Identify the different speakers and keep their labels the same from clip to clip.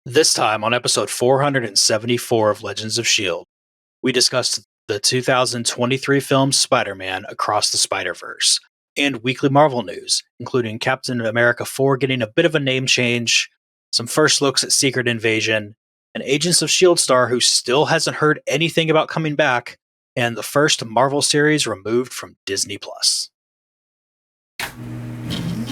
Speaker 1: This time on episode 474 of Legends of S.H.I.E.L.D., we discussed the 2023 film Spider-Man Across the Spider-Verse and weekly Marvel news, including Captain America 4 getting a bit of a name change, some first looks at Secret Invasion, an Agents of S.H.I.E.L.D. star who still hasn't heard anything about coming back, and the first Marvel series removed from Disney+.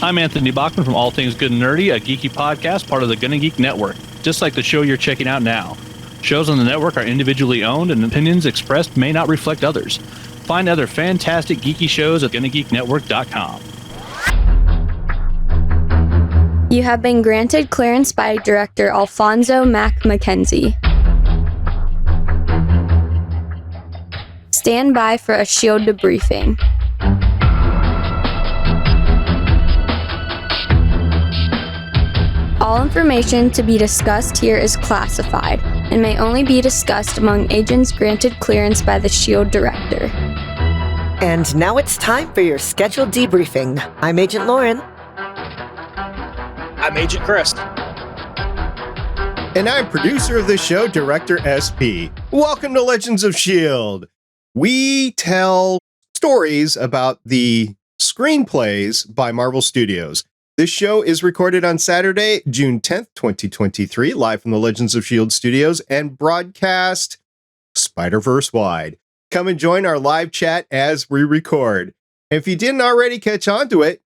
Speaker 2: I'm Anthony Bachman from All Things Good and Nerdy, a geeky podcast part of the Gonna Geek Network, just like the show you're checking out now. Shows on the network are individually owned and opinions expressed may not reflect others. Find other fantastic geeky shows at GonnaGeekNetwork.com.
Speaker 3: You have been granted clearance by director Alfonso Mack Mackenzie. Stand by for a S.H.I.E.L.D. debriefing. All information to be discussed here is classified and may only be discussed among agents granted clearance by the S.H.I.E.L.D. director.
Speaker 4: And now it's time for your scheduled debriefing. I'm Agent Lauren.
Speaker 1: I'm Agent Chris.
Speaker 5: And I'm producer of this show, Director SP. Welcome to Legends of S.H.I.E.L.D. We tell stories about the screenplays by Marvel Studios. This show is recorded on Saturday, June 10th, 2023, live from the Legends of S.H.I.E.L.D. studios and broadcast Spider-Verse wide. Come and join our live chat as we record. If you didn't already catch on to it,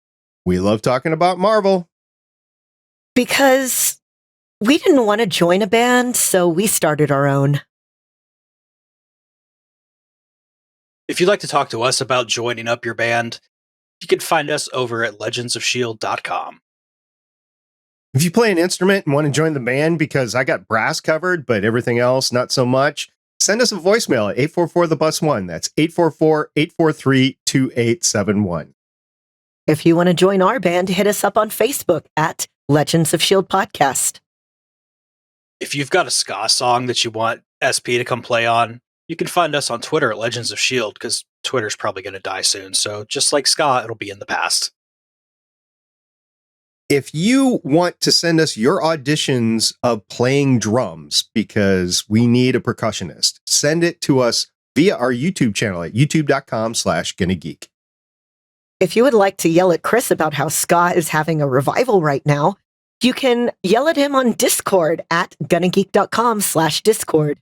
Speaker 5: we love talking about Marvel.
Speaker 4: Because we didn't want to join a band, so we started our own.
Speaker 1: If you'd like to talk to us about joining up your band, you can find us over at legendsofshield.com.
Speaker 5: If you play an instrument and want to join the band because I got brass covered, but everything else not so much, send us a voicemail at 844-THE-BUS-1. That's 844-843-2871.
Speaker 4: If you want to join our band, hit us up on Facebook at Legends of S.H.I.E.L.D. Podcast.
Speaker 1: If you've got a ska song that you want SP to come play on, you can find us on Twitter at Legends of S.H.I.E.L.D. because Twitter's probably going to die soon. So just like ska, it'll be in the past.
Speaker 5: If you want to send us your auditions of playing drums, because we need a percussionist, send it to us via our YouTube channel at youtube.com/GonnaGeek.
Speaker 4: If you would like to yell at Chris about how ska is having a revival right now, you can yell at him on Discord at GonnaGeek.com/Discord.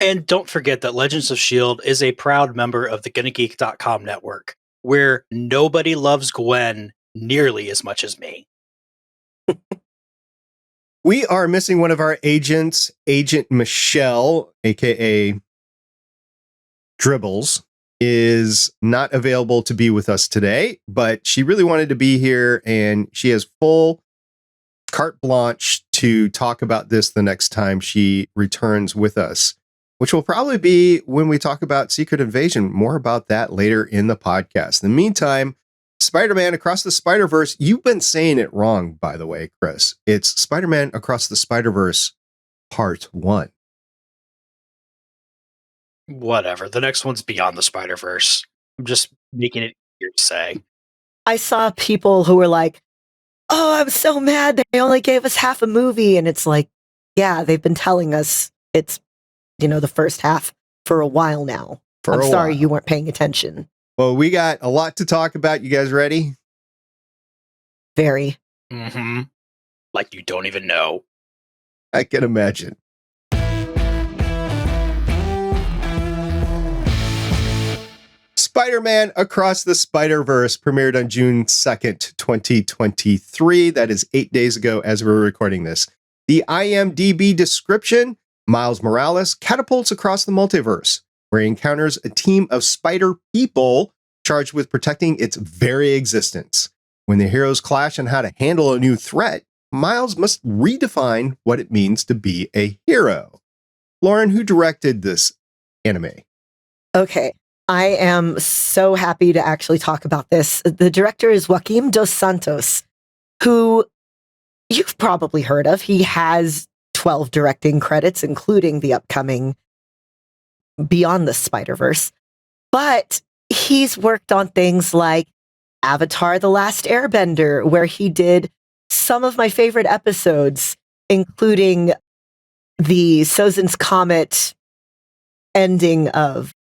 Speaker 1: And don't forget that Legends of S.H.I.E.L.D. is a proud member of the GonnaGeek.com network, where nobody loves Gwen nearly as much as me.
Speaker 5: We are missing one of our agents, Agent Michelle, aka Dribbles, is not available to be with us today, but she really wanted to be here, and she has full carte blanche to talk about this the next time she returns with us, which will probably be when we talk about Secret Invasion. More about that later in the podcast. In the meantime, Spider-Man Across the Spider-Verse, you've been saying it wrong, by the way, Chris. It's Spider-Man Across the Spider-Verse Part 1.
Speaker 1: Whatever. The next one's Beyond the Spider-Verse. I'm just making it easier to say.
Speaker 4: I saw people who were like, oh, I'm so mad they only gave us half a movie. And it's like, yeah, they've been telling us it's, the first half for a while now. I'm sorry you weren't paying attention.
Speaker 5: Well, we got a lot to talk about. You guys ready?
Speaker 4: Very.
Speaker 1: Mm-hmm. Like you don't even know.
Speaker 5: I can imagine. Spider-Man Across the Spider-Verse premiered on June 2nd, 2023. That is 8 days ago as we're recording this. The IMDB description: Miles Morales catapults across the multiverse, where he encounters a team of spider people charged with protecting its very existence. When the heroes clash on how to handle a new threat, Miles must redefine what it means to be a hero. Lauren, who directed this anime?
Speaker 4: Okay. I am so happy to actually talk about this. The director is Joaquim dos Santos, who you've probably heard of. He has 12 directing credits, including the upcoming Beyond the Spider-Verse. But he's worked on things like Avatar: The Last Airbender, where he did some of my favorite episodes, including the Sozin's Comet ending of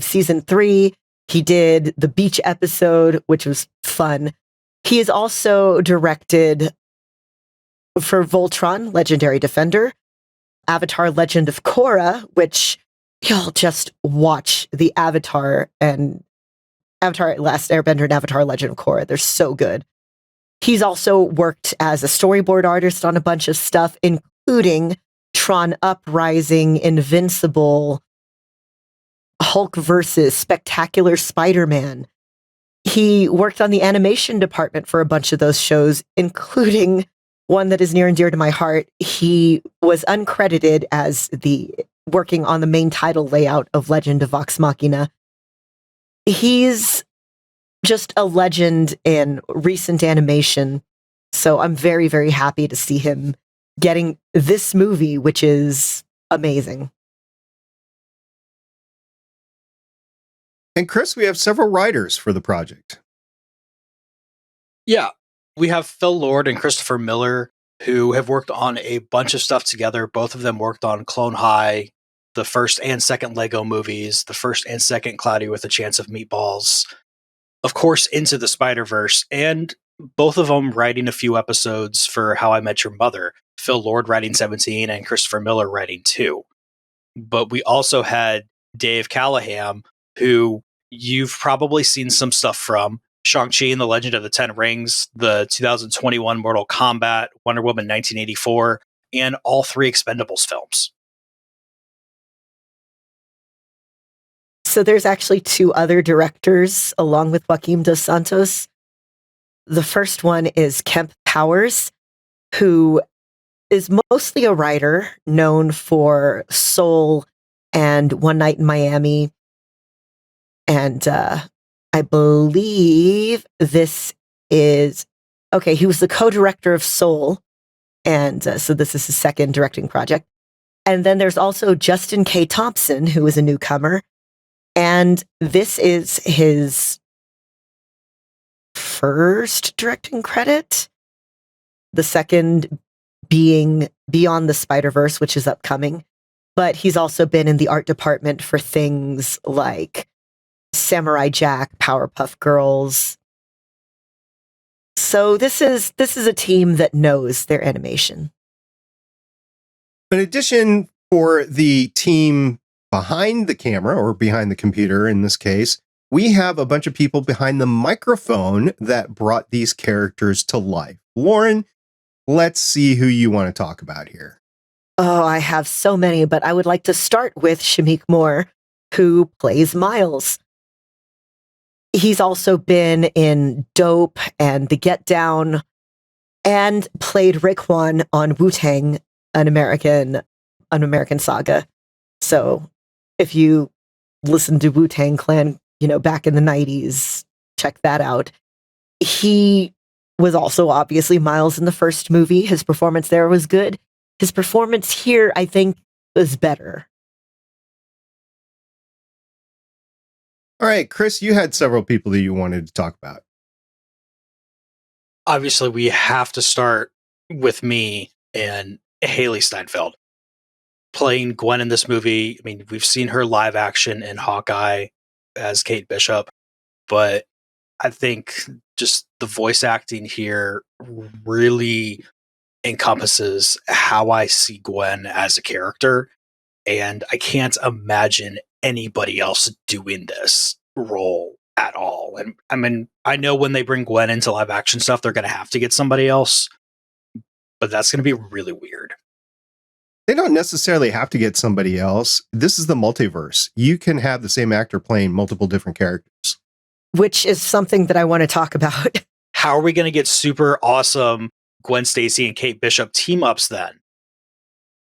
Speaker 4: season 3. He did the beach episode, which was fun. He is also directed for Voltron, Legendary Defender, Avatar Legend of Korra, which y'all just watch the Avatar and Avatar Last Airbender and Avatar Legend of Korra. They're so good. He's also worked as a storyboard artist on a bunch of stuff, including Tron Uprising, Invincible, Hulk versus Spectacular Spider-Man. He worked on the animation department for a bunch of those shows, including one that is near and dear to my heart. He was uncredited as working on the main title layout of Legend of Vox Machina. He's just a legend in recent animation, so I'm very, very happy to see him getting this movie, which is amazing.
Speaker 5: And Chris, we have several writers for the project.
Speaker 1: Yeah, we have Phil Lord and Christopher Miller, who have worked on a bunch of stuff together. Both of them worked on Clone High, the first and second Lego movies, the first and second Cloudy with a Chance of Meatballs, of course, Into the Spider-Verse, and both of them writing a few episodes for How I Met Your Mother. Phil Lord writing 17 and Christopher Miller writing 2. But we also had Dave Callaham, who you've probably seen some stuff from. Shang-Chi and the Legend of the Ten Rings, the 2021 Mortal Kombat, Wonder Woman 1984, and all 3 Expendables films.
Speaker 4: So there's actually 2 other directors along with Joaquim dos Santos. The first one is Kemp Powers, who is mostly a writer known for Soul and One Night in Miami. And I believe this is... Okay, he was the co-director of Soul, and so this is his second directing project. And then there's also Justin K. Thompson, who is a newcomer. And this is his first directing credit. The second being Beyond the Spider-Verse, which is upcoming. But he's also been in the art department for things like Samurai Jack, Powerpuff Girls. So this is a team that knows their animation.
Speaker 5: In addition, for the team behind the camera, or behind the computer in this case, we have a bunch of people behind the microphone that brought these characters to life. Lauren, let's see who you want to talk about here.
Speaker 4: Oh, I have so many, but I would like to start with Shameik Moore, who plays Miles. He's also been in Dope and The Get Down, and played Raekwon on Wu-Tang, an American saga. So if you listen to Wu-Tang Clan, back in the 90s, check that out. He was also obviously Miles in the first movie. His performance there was good. His performance here, I think, was better.
Speaker 5: All right, Chris, you had several people that you wanted to talk about.
Speaker 1: Obviously, we have to start with me and Haley Steinfeld playing Gwen in this movie. I mean, we've seen her live action in Hawkeye as Kate Bishop, but I think just the voice acting here really encompasses how I see Gwen as a character, and I can't imagine anybody else doing this role at all. And I mean, I know when they bring Gwen into live action stuff, they're going to have to get somebody else, but that's going to be really weird.
Speaker 5: They don't necessarily have to get somebody else. This is the multiverse. You can have the same actor playing multiple different characters.
Speaker 4: Which is something that I want to talk about.
Speaker 1: How are we going to get super awesome Gwen Stacy and Kate Bishop team-ups then?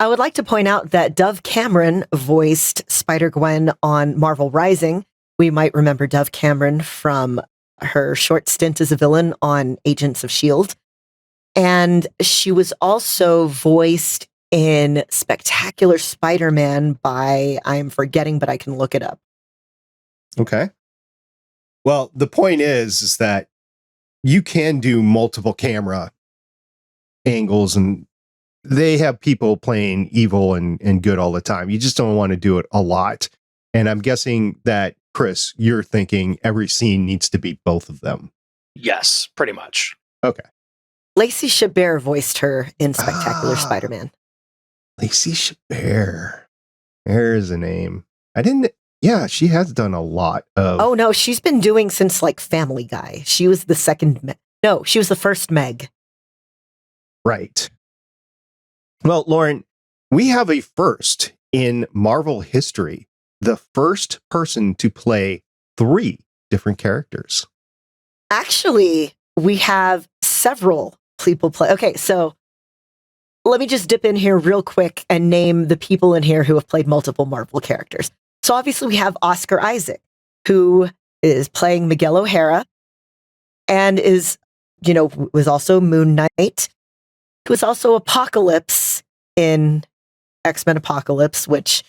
Speaker 4: I would like to point out that Dove Cameron voiced Spider-Gwen on Marvel Rising. We might remember Dove Cameron from her short stint as a villain on Agents of S.H.I.E.L.D. And she was also voiced in Spectacular Spider-Man by, I'm forgetting, but I can look it up.
Speaker 5: Okay. Well, the point is that you can do multiple camera angles, and they have people playing evil and good all the time. You just don't want to do it a lot. And I'm guessing that, Chris, you're thinking every scene needs to be both of them.
Speaker 1: Yes, pretty much.
Speaker 5: Okay.
Speaker 4: Lacey Chabert voiced her in Spectacular Spider-Man.
Speaker 5: Lacey Chabert. There's a name. Yeah, she has done a lot of...
Speaker 4: Oh, no, she's been doing since, like, Family Guy. She was the second... No, she was the first Meg.
Speaker 5: Right. Well, Lauren, we have a first in Marvel history. The first person to play 3 different characters.
Speaker 4: Actually, we have several people play. Okay, so let me just dip in here real quick and name the people in here who have played multiple Marvel characters. So obviously we have Oscar Isaac, who is playing Miquel O'Hara and was also Moon Knight, who was also Apocalypse in X-Men Apocalypse, which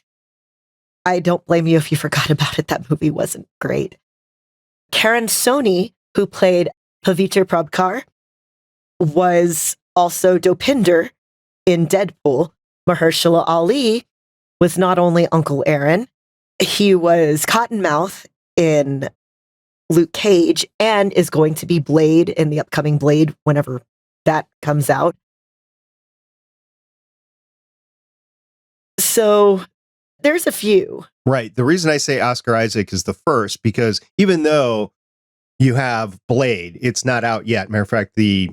Speaker 4: I don't blame you if you forgot about it. That movie wasn't great. Karen Sony, who played Pavitr Prabhakar, was also Dopinder in Deadpool. Mahershala Ali was not only Uncle Aaron, he was Cottonmouth in Luke Cage and is going to be Blade in the upcoming Blade whenever that comes out. So there's a few.
Speaker 5: Right. The reason I say Oscar Isaac is the first, because even though you have Blade, it's not out yet. Matter of fact, the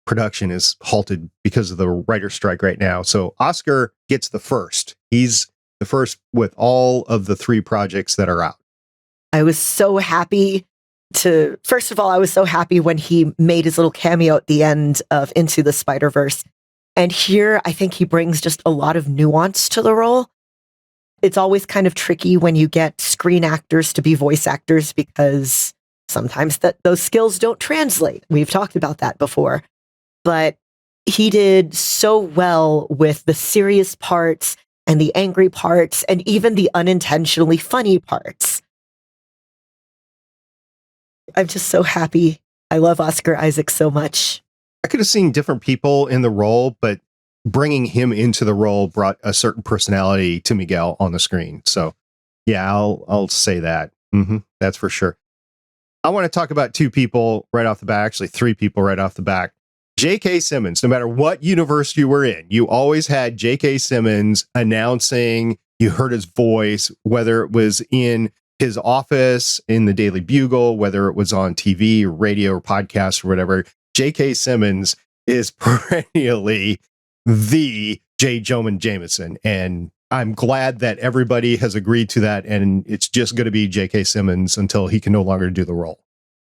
Speaker 5: production is halted because of the writer's strike right now. So Oscar gets the first. He's the first with all of the 3 projects that are out.
Speaker 4: I was so happy first of all, I was so happy when he made his little cameo at the end of Into the Spider-Verse. And here, I think he brings just a lot of nuance to the role. It's always kind of tricky when you get screen actors to be voice actors because sometimes those skills don't translate. We've talked about that before. But he did so well with the serious parts and the angry parts and even the unintentionally funny parts. I'm just so happy. I love Oscar Isaac so much.
Speaker 5: I could have seen different people in the role, but bringing him into the role brought a certain personality to Miguel on the screen. So yeah, I'll say that. That's for sure. I want to talk about 2 people right off the bat, actually 3 people right off the bat. J.K. Simmons, no matter what universe you were in, you always had J.K. Simmons announcing, you heard his voice, whether it was in his office, in the Daily Bugle, whether it was on TV, or radio, or podcast, or whatever. J.K. Simmons is perennially the J. Jonah Jameson. And I'm glad that everybody has agreed to that. And it's just going to be J.K. Simmons until he can no longer do the role.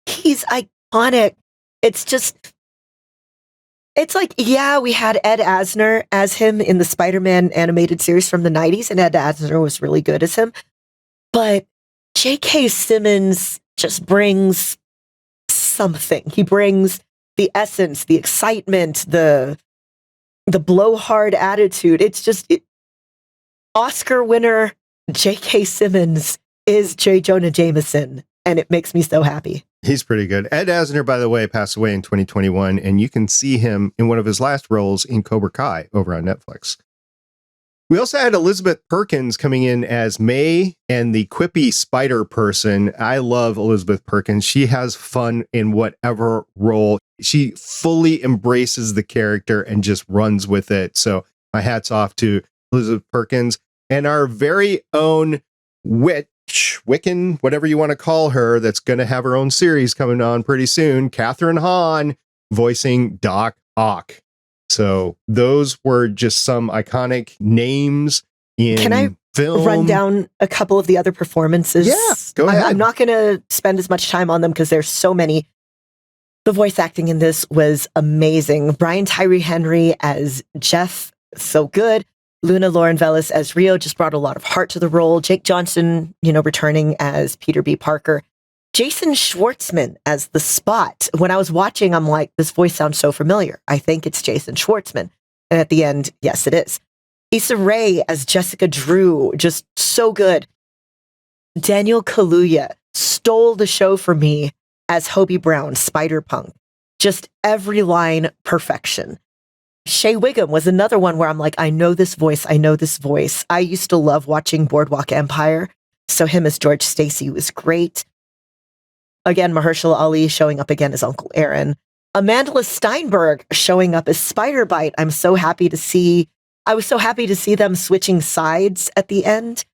Speaker 4: He's iconic. It's like, yeah, we had Ed Asner as him in the Spider-Man animated series from the 90s, and Ed Asner was really good as him. But J.K. Simmons just brings something. He brings the essence, the excitement, the blowhard attitude. It's just Oscar winner J.K. Simmons is J. Jonah Jameson, and it makes me so happy.
Speaker 5: He's pretty good. Ed Asner, by the way, passed away in 2021, and you can see him in one of his last roles in Cobra Kai over on Netflix. We also had Elizabeth Perkins coming in as May and the quippy spider person. I love Elizabeth Perkins. She has fun in whatever role. She fully embraces the character and just runs with it. So my hat's off to Elizabeth Perkins and our very own Wiccan, whatever you want to call her, that's going to have her own series coming on pretty soon. Catherine Hahn voicing Doc Ock. So those were just some iconic names in
Speaker 4: Can I
Speaker 5: film.
Speaker 4: Run down a couple of the other performances?
Speaker 5: Yeah, go ahead.
Speaker 4: I'm not going to spend as much time on them because there's so many. The voice acting in this was amazing. Brian Tyree Henry as Jeff, so good. Luna Lauren Velez as Rio just brought a lot of heart to the role. Jake Johnson, returning as Peter B. Parker. Jason Schwartzman as the Spot. When I was watching, I'm like, this voice sounds so familiar. I think it's Jason Schwartzman. And at the end, yes, it is. Issa Rae as Jessica Drew, just so good. Daniel Kaluuya stole the show for me as Hobie Brown, Spider-Punk. Just every line, perfection. Shea Wiggum was another one where I'm like, I know this voice. I know this voice. I used to love watching Boardwalk Empire. So him as George Stacy was great. Again, Mahershala Ali showing up again as Uncle Aaron. Amandla Steinberg showing up as Spider-Bite. I was so happy to see them switching sides at the end.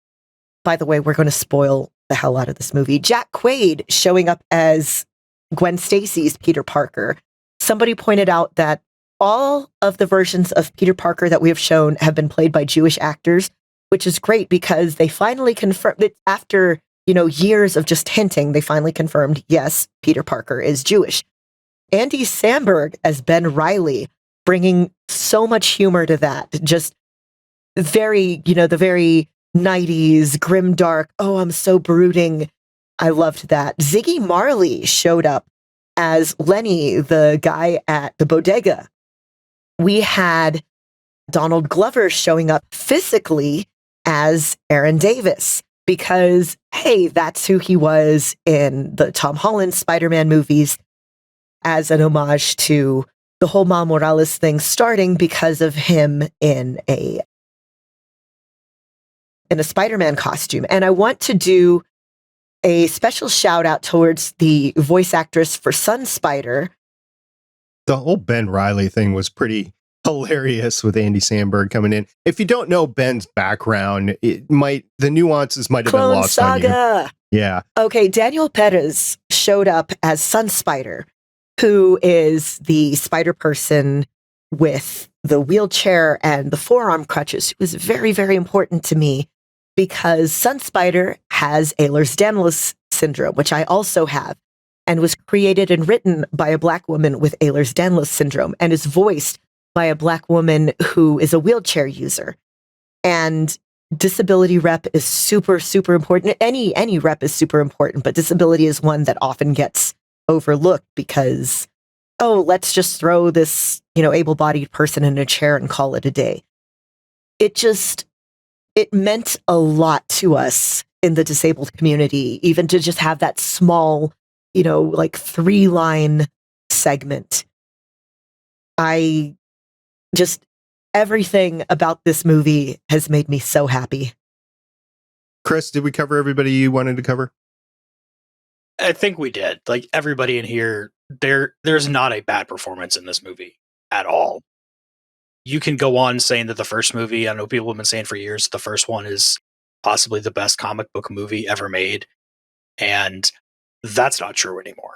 Speaker 4: By the way, we're going to spoil the hell out of this movie. Jack Quaid showing up as Gwen Stacy's Peter Parker. Somebody pointed out that all of the versions of Peter Parker that we have shown have been played by Jewish actors, which is great because they finally confirmed it after, years of just hinting. They finally confirmed, yes, Peter Parker is Jewish. Andy Samberg as Ben Reilly, bringing so much humor to that. Just very, the very 90s, grim dark. Oh, I'm so brooding. I loved that. Ziggy Marley showed up as Lenny, the guy at the bodega. We had Donald Glover showing up physically as Aaron Davis because, hey, that's who he was in the Tom Holland Spider-Man movies as an homage to the whole Miles Morales thing starting because of him in a Spider-Man costume. And I want to do a special shout out towards the voice actress for Sun Spider.
Speaker 5: The whole Ben Reilly thing was pretty hilarious with Andy Samberg coming in. If you don't know Ben's background, the nuances might have been lost
Speaker 4: Saga.
Speaker 5: on you. Yeah.
Speaker 4: Okay, Daniel Perez showed up as Sun Spider, who is the spider person with the wheelchair and the forearm crutches. It was very, very important to me because Sun Spider has Ehlers-Danlos syndrome, which I also have, and was created and written by a Black woman with Ehlers-Danlos syndrome and is voiced by a Black woman who is a wheelchair user. And disability rep is super, super important. Any rep is super important, but disability is one that often gets overlooked because, let's just throw this, able-bodied person in a chair and call it a day. It meant a lot to us in the disabled community, even to just have that small, 3-line segment. Everything about this movie has made me so happy.
Speaker 5: Chris, did we cover everybody you wanted to cover?
Speaker 1: I think we did. Like everybody in here, there's not a bad performance in this movie at all. You can go on saying that the first movie, I know people have been saying for years, the first one is possibly the best comic book movie ever made. And that's not true anymore.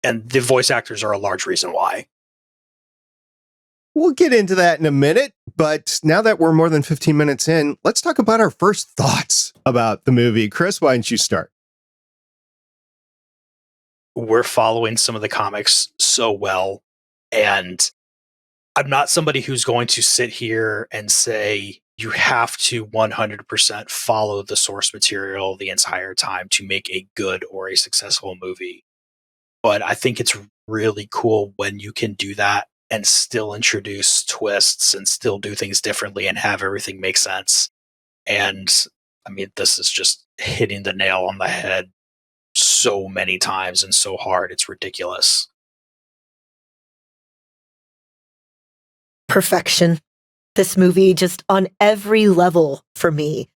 Speaker 1: And the voice actors are a large reason why.
Speaker 5: We'll get into that in a minute, but now that we're more than 15 minutes in, let's talk about our first thoughts about the movie. Chris, why don't you start?
Speaker 1: We're following some of the comics so well, and I'm not somebody who's going to sit here and say you have to 100% follow the source material the entire time to make a good or a successful movie. But I think it's really cool when you can do that and still introduce twists and still do things differently and have everything make sense. And I mean, this is just hitting the nail on the head so many times and so hard. It's ridiculous.
Speaker 4: Perfection. This movie just on every level for me.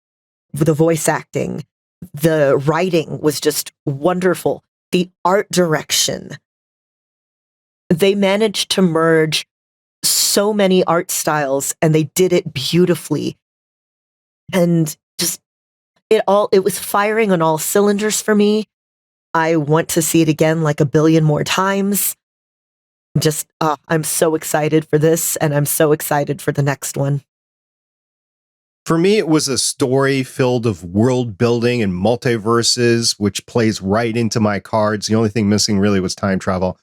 Speaker 4: The voice acting, the writing was just wonderful. The art direction. They managed to merge so many art styles and they did it beautifully. And just it was firing on all cylinders for me. I want to see it again like a billion more times. I'm so excited for this, and I'm so excited for the next one.
Speaker 5: For me, it was a story filled of world building and multiverses, which plays right into my cards. The only thing missing really was time travel.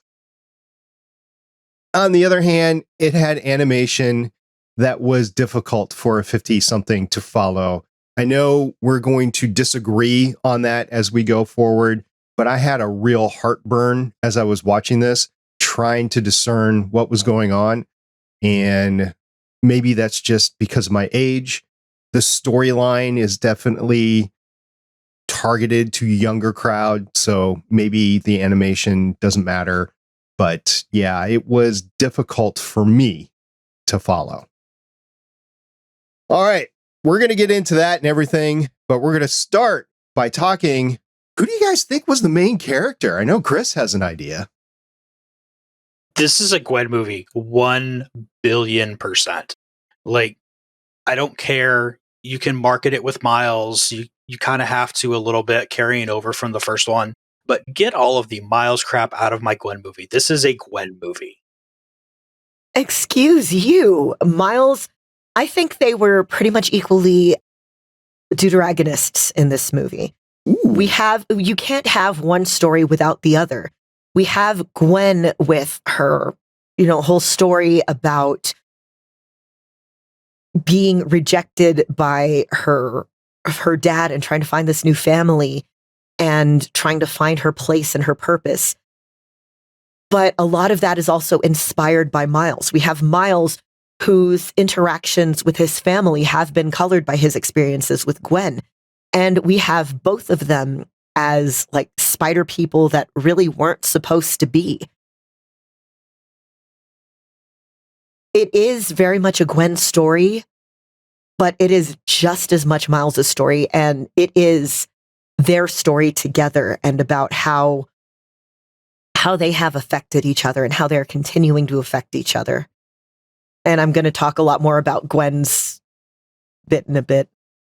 Speaker 5: On the other hand, it had animation that was difficult for a 50-something to follow. I know we're going to disagree on that as we go forward, but I had a real heartburn as I was watching this, trying to discern what was going on. And maybe that's just because of my age. The storyline is definitely targeted to younger crowd, so maybe the animation doesn't matter. But yeah, it was difficult for me to follow. All right, we're going to get into that and everything, but we're going to start by talking, who do you guys think was the main character? I know Chris has an idea.
Speaker 1: This is a Gwen movie, 1 billion %. Like, I don't care. You can market it with Miles. You kind of have to a little bit, carrying over from the first one. But get all of the Miles crap out of my Gwen movie. This is a Gwen movie.
Speaker 4: Excuse you, Miles. I think they were pretty much equally deuteragonists in this movie. You can't have one story without the other. We have Gwen with her, whole story about being rejected by her dad and trying to find this new family and trying to find her place and her purpose. But a lot of that is also inspired by Miles. We have Miles whose interactions with his family have been colored by his experiences with Gwen. And we have both of them as like spider people that really weren't supposed to be. It is very much a Gwen story, but it is just as much Miles' story, and it is their story together and about how they have affected each other and how they're continuing to affect each other. And I'm going to talk a lot more about Gwen's bit in a bit.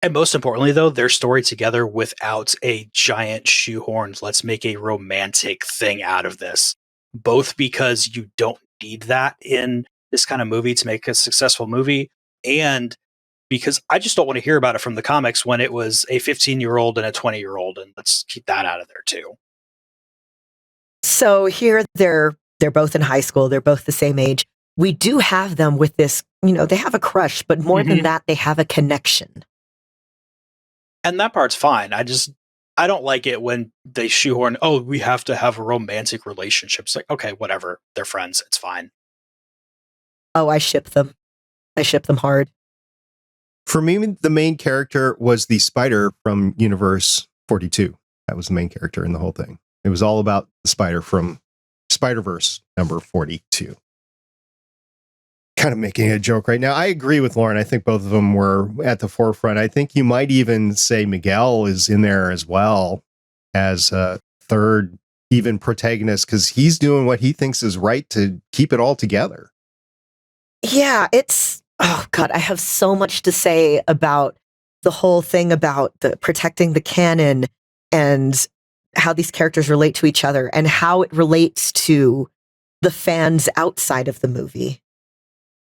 Speaker 1: And most importantly, though, their story together without a giant shoehorned, let's make a romantic thing out of this. Both because you don't need that in this kind of movie to make a successful movie, and because I just don't want to hear about it from the comics when it was a 15-year-old and a 20-year-old, and let's keep that out of there too.
Speaker 4: So here they're both in high school. They're both the same age. We do have them with this, they have a crush, but more than that, they have a connection.
Speaker 1: And that part's fine. I don't like it when they shoehorn, we have to have a romantic relationship. It's like, okay, whatever. They're friends. It's fine.
Speaker 4: Oh, I ship them. I ship them hard.
Speaker 5: For me, the main character was the spider from Universe 42. That was the main character in the whole thing. It was all about the spider from Spider-Verse number 42. Kind of making a joke right now. I agree with Lauren. I think both of them were at the forefront. I think you might even say Miguel is in there as well as a third even protagonist, because he's doing what he thinks is right to keep it all together.
Speaker 4: Yeah, oh God, I have so much to say about the whole thing about the protecting the canon and how these characters relate to each other and how it relates to the fans outside of the movie.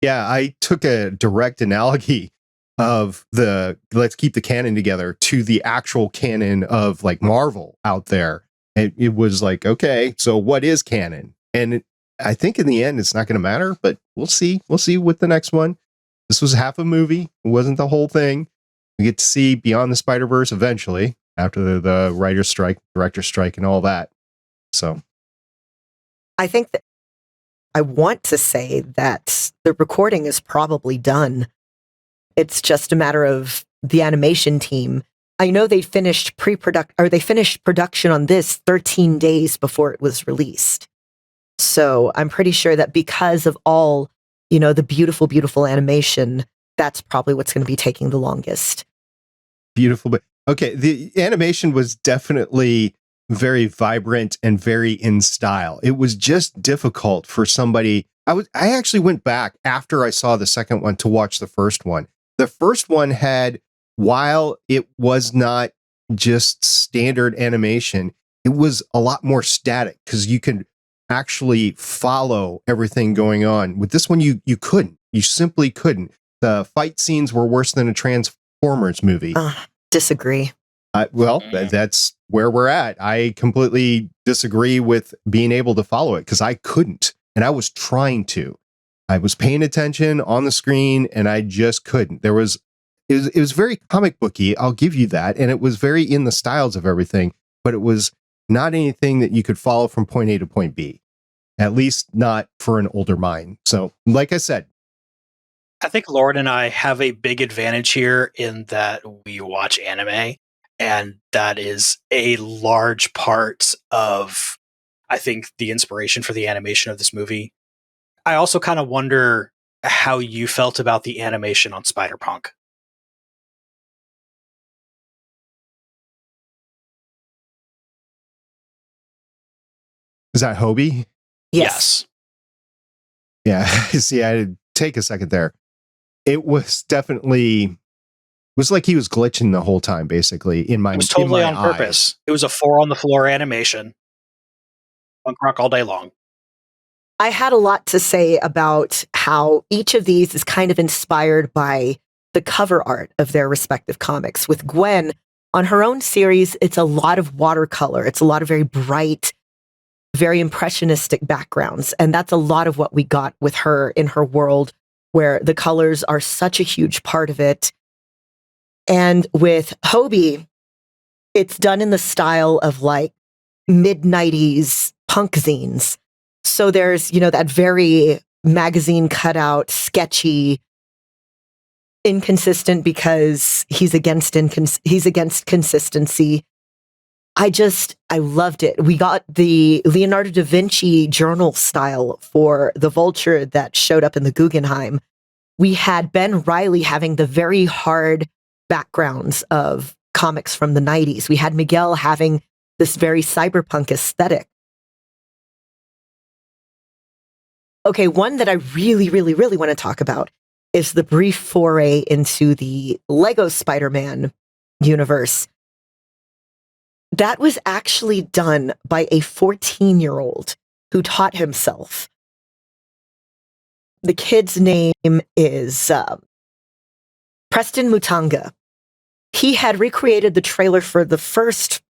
Speaker 5: Yeah, I took a direct analogy of the let's keep the canon together to the actual canon of like Marvel out there. And it was like, okay, so what is canon? And I think in the end, it's not going to matter, but we'll see. We'll see with the next one. This was half a movie. It wasn't the whole thing. We get to see Beyond the Spider-Verse eventually after the writer's strike, director's strike, and all that. So
Speaker 4: I think that I want to say that the recording is probably done. It's just a matter of the animation team. I know they finished production on this 13 days before it was released. So I'm pretty sure that because of all, the beautiful, beautiful animation, that's probably what's going to be taking the longest.
Speaker 5: Beautiful. But okay, the animation was definitely very vibrant and very in style. It was just difficult for somebody. I actually went back after I saw the second one to watch the first one. The first one had, while it was not just standard animation, it was a lot more static because you could actually follow everything going on. With this one, you couldn't. You simply couldn't. The fight scenes were worse than a Transformers movie.
Speaker 4: Disagree.
Speaker 5: That's where we're at. I completely disagree with being able to follow it because I couldn't, and I was trying to. I was paying attention on the screen, and I just couldn't. It was very comic booky. I'll give you that, and it was very in the styles of everything, but it was not anything that you could follow from point A to point B. At least not for an older mind. So, like I said,
Speaker 1: I think Lauren and I have a big advantage here in that we watch anime, and that is a large part of, I think, the inspiration for the animation of this movie. I also kind of wonder how you felt about the animation on Spider-Punk.
Speaker 5: Is that Hobie?
Speaker 1: Yes.
Speaker 5: Yeah. See, I had to take a second there. It was definitely was like he was glitching the whole time, basically. It was
Speaker 1: totally on purpose. It was a 4 on the floor animation. Punk rock all day long.
Speaker 4: I had a lot to say about how each of these is kind of inspired by the cover art of their respective comics. With Gwen, on her own series, it's a lot of watercolor. It's a lot of very bright, very impressionistic backgrounds. And that's a lot of what we got with her in her world, where the colors are such a huge part of it. And with Hobie, it's done in the style of like mid-90s punk zines. So there's, that very magazine cutout, sketchy, inconsistent because he's against consistency. I loved it. We got the Leonardo da Vinci journal style for the Vulture that showed up in the Guggenheim. We had Ben Reilly having the very hard backgrounds of comics from the 90s. We had Miguel having this very cyberpunk aesthetic. Okay, one that I really, really, really want to talk about is the brief foray into the Lego Spider-Man universe. That was actually done by a 14-year-old who taught himself. The kid's name is Preston Mutanga. He had recreated the trailer for the first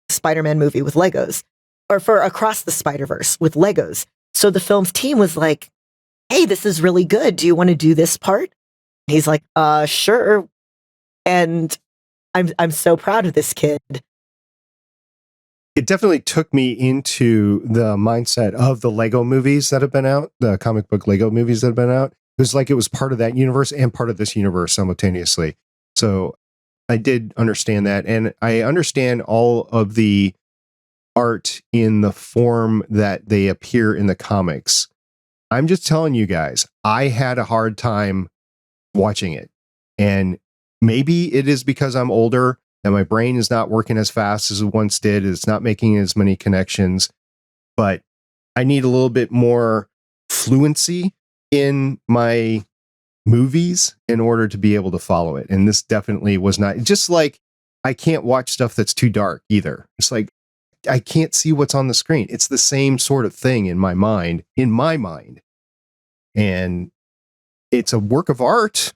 Speaker 4: Spider-Man movie with Legos, or for Across the Spider-Verse with Legos. So the film's team was like, hey, this is really good. Do you want to do this part? He's like, sure. And I'm so proud of this kid.
Speaker 5: It definitely took me into the mindset of the Lego movies that have been out, the comic book Lego movies that have been out. It was like it was part of that universe and part of this universe simultaneously. So I did understand that. And I understand all of the art in the form that they appear in the comics. I'm just telling you guys, I had a hard time watching it. And maybe it is because I'm older and my brain is not working as fast as it once did. It's not making as many connections, but I need a little bit more fluency in my movies in order to be able to follow it. And this definitely was not, just like I can't watch stuff that's too dark either. It's like, I can't see what's on the screen. It's the same sort of thing in my mind. And it's a work of art.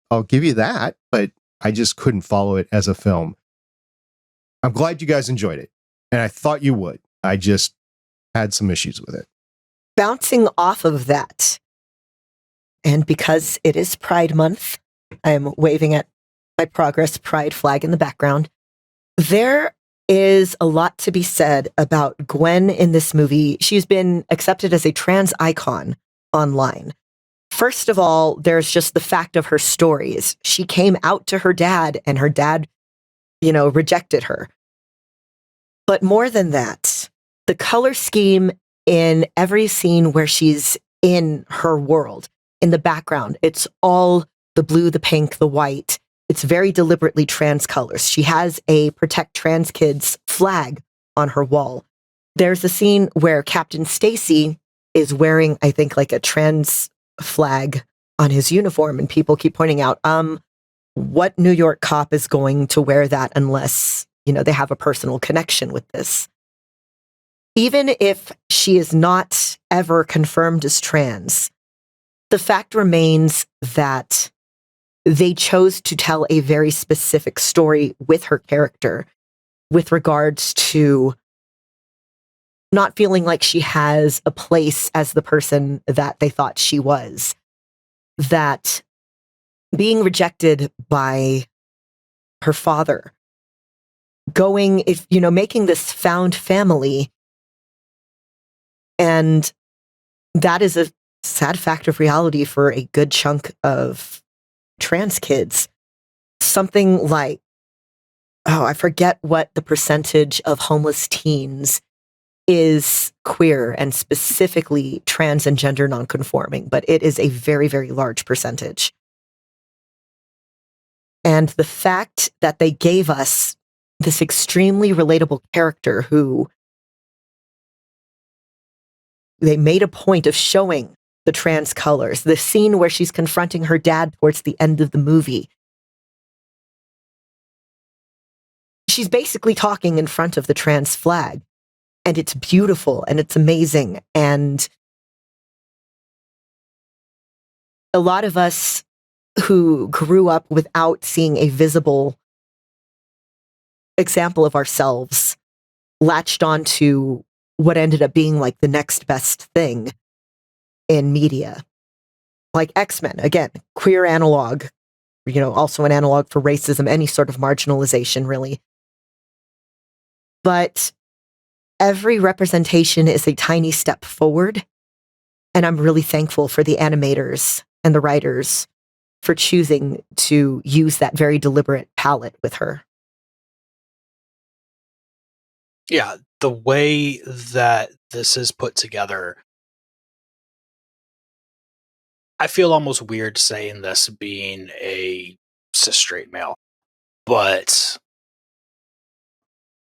Speaker 5: I'll give you that, but I just couldn't follow it as a film. I'm glad you guys enjoyed it. And I thought you would. I just had some issues with it.
Speaker 4: Bouncing off of that, and because it is Pride Month, I'm waving at my Progress Pride flag in the background. There is a lot to be said about Gwen in this movie. She's been accepted as a trans icon online. First of all, there's just the fact of her stories. She came out to her dad and her dad, rejected her. But more than that, the color scheme in every scene where she's in her world, in the background, it's all the blue, the pink, the white. It's very deliberately trans colors. She has a Protect Trans Kids flag on her wall. There's a scene where Captain Stacy is wearing, I think, like a trans flag on his uniform, and people keep pointing out, what New York cop is going to wear that unless, they have a personal connection with this? Even if she is not ever confirmed as trans, the fact remains that they chose to tell a very specific story with her character with regards to not feeling like she has a place as the person that they thought she was. That being rejected by her father, making this found family, and that is a sad fact of reality for a good chunk of trans kids. Something like, I forget what the percentage of homeless teens is queer and specifically trans and gender nonconforming, but it is a very, very large percentage. And the fact that they gave us this extremely relatable character who they made a point of showing the trans colors, the scene where she's confronting her dad towards the end of the movie. She's basically talking in front of the trans flag, and it's beautiful and it's amazing. And a lot of us who grew up without seeing a visible example of ourselves latched onto what ended up being like the next best thing in media. Like X-Men, again, queer analog, also an analog for racism, any sort of marginalization, really. But every representation is a tiny step forward, and I'm really thankful for the animators and the writers for choosing to use that very deliberate palette with her.
Speaker 1: Yeah, the way that this is put together, I feel almost weird saying this being a cis straight male, but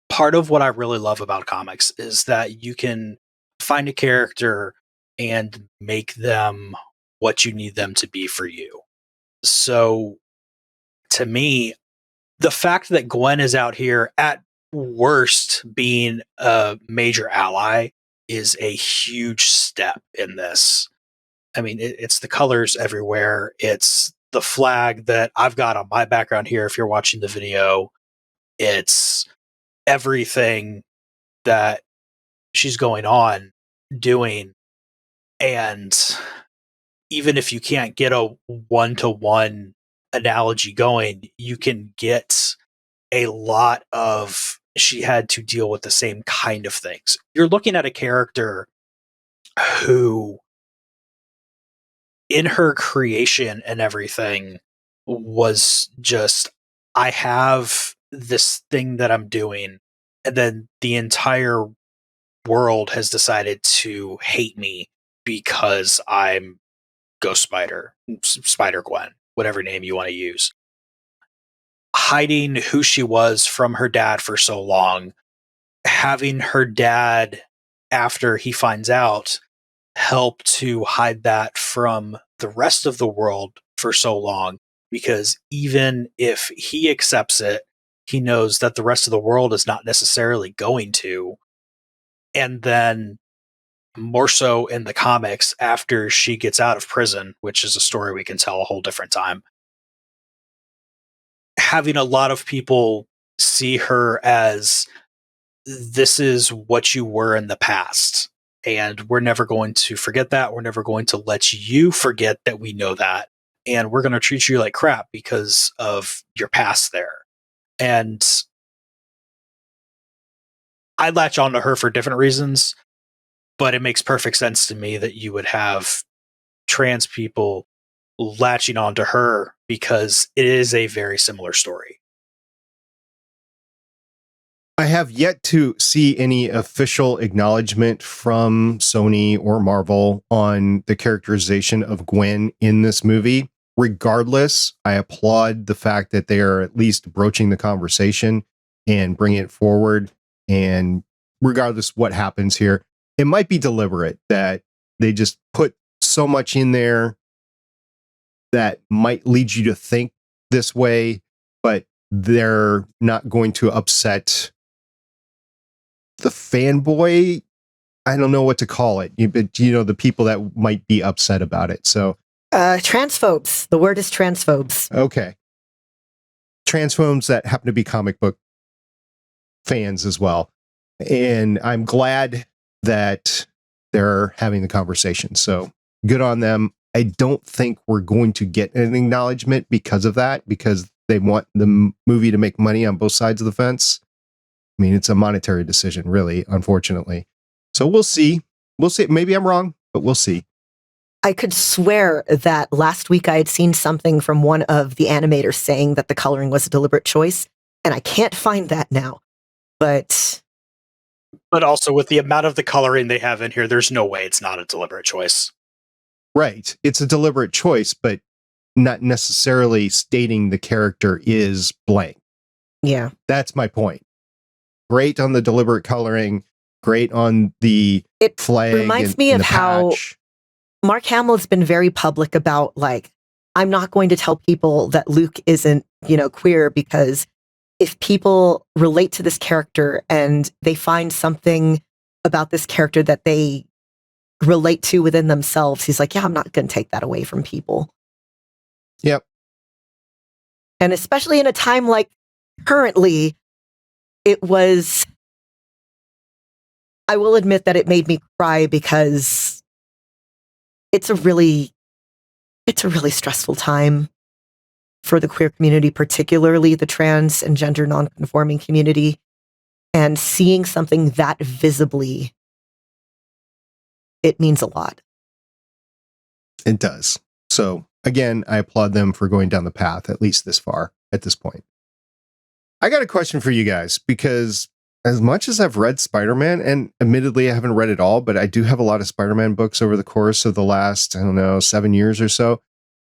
Speaker 1: part of what I really love about comics is that you can find a character and make them what you need them to be for you. So to me, the fact that Gwen is out here at worst being a major ally is a huge step in this. I mean, it's the colors everywhere. It's the flag that I've got on my background here. If you're watching the video, it's everything that she's going on doing. And even if you can't get a one-to-one analogy going, you can get a lot of she had to deal with the same kind of things. You're looking at a character who, in her creation and everything, was just, I have this thing that I'm doing, and then the entire world has decided to hate me because I'm GhostSpider, Spider-Gwen, whatever name you want to use. Hiding who she was from her dad for so long, having her dad, after he finds out, help to hide that from the rest of the world for so long, because even if he accepts it, he knows that the rest of the world is not necessarily going to. And then more so in the comics, after she gets out of prison, which is a story we can tell a whole different time, having a lot of people see her as, this is what you were in the past, and we're never going to forget that. We're never going to let you forget that we know that, and we're going to treat you like crap because of your past there. And I latch onto her for different reasons, but it makes perfect sense to me that you would have trans people latching onto her because it is a very similar story.
Speaker 5: I have yet to see any official acknowledgement from Sony or Marvel on the characterization of Gwen in this movie. Regardless, I applaud the fact that they are at least broaching the conversation and bringing it forward. And regardless what happens here, it might be deliberate that they just put so much in there that might lead you to think this way, but they're not going to upset the fanboy. I don't know what to call it, but the people that might be upset about it. So
Speaker 4: transphobes. The word is transphobes.
Speaker 5: Okay. Transphobes that happen to be comic book fans as well. And I'm glad that they're having the conversation. So good on them. I don't think we're going to get an acknowledgement because of that, because they want the movie to make money on both sides of the fence. I mean, it's a monetary decision, really, unfortunately. So we'll see. We'll see. Maybe I'm wrong, but we'll see.
Speaker 4: I could swear that last week I had seen something from one of the animators saying that the coloring was a deliberate choice, and I can't find that now. But
Speaker 1: But also with the amount of the coloring they have in here, there's no way it's not a deliberate choice.
Speaker 5: Right. It's a deliberate choice, but not necessarily stating the character is blank.
Speaker 4: Yeah.
Speaker 5: That's my point. Great on the deliberate coloring. Great on the flag.
Speaker 4: It reminds me of how Mark Hamill's been very public about, like, I'm not going to tell people that Luke isn't, queer, because if people relate to this character and they find something about this character that they relate to within themselves, he's like, yeah, I'm not going to take that away from people.
Speaker 5: Yep.
Speaker 4: And especially in a time like currently, I will admit that it made me cry because it's a really stressful time for the queer community, particularly the trans and gender nonconforming community. And seeing something that visibly, it means a lot.
Speaker 5: It does. So again, I applaud them for going down the path, at least this far at this point. I got a question for you guys, because as much as I've read Spider-Man, and admittedly I haven't read it all, but I do have a lot of Spider-Man books over the course of the last, 7 years or so.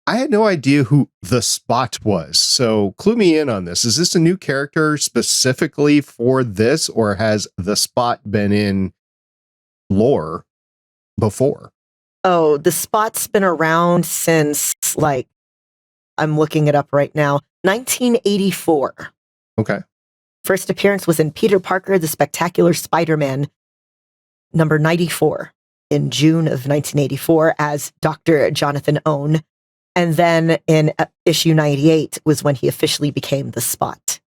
Speaker 5: I had no idea who the Spot was. So clue me in on this. Is this a new character specifically for this, or has the Spot been in lore before?
Speaker 4: Oh, the Spot's been around since, I'm looking it up right now, 1984.
Speaker 5: Okay.
Speaker 4: First appearance was in Peter Parker, The Spectacular Spider-Man, number 94, in June of 1984 as Dr. Jonathan Owen. And then in issue 98 was when he officially became the Spot.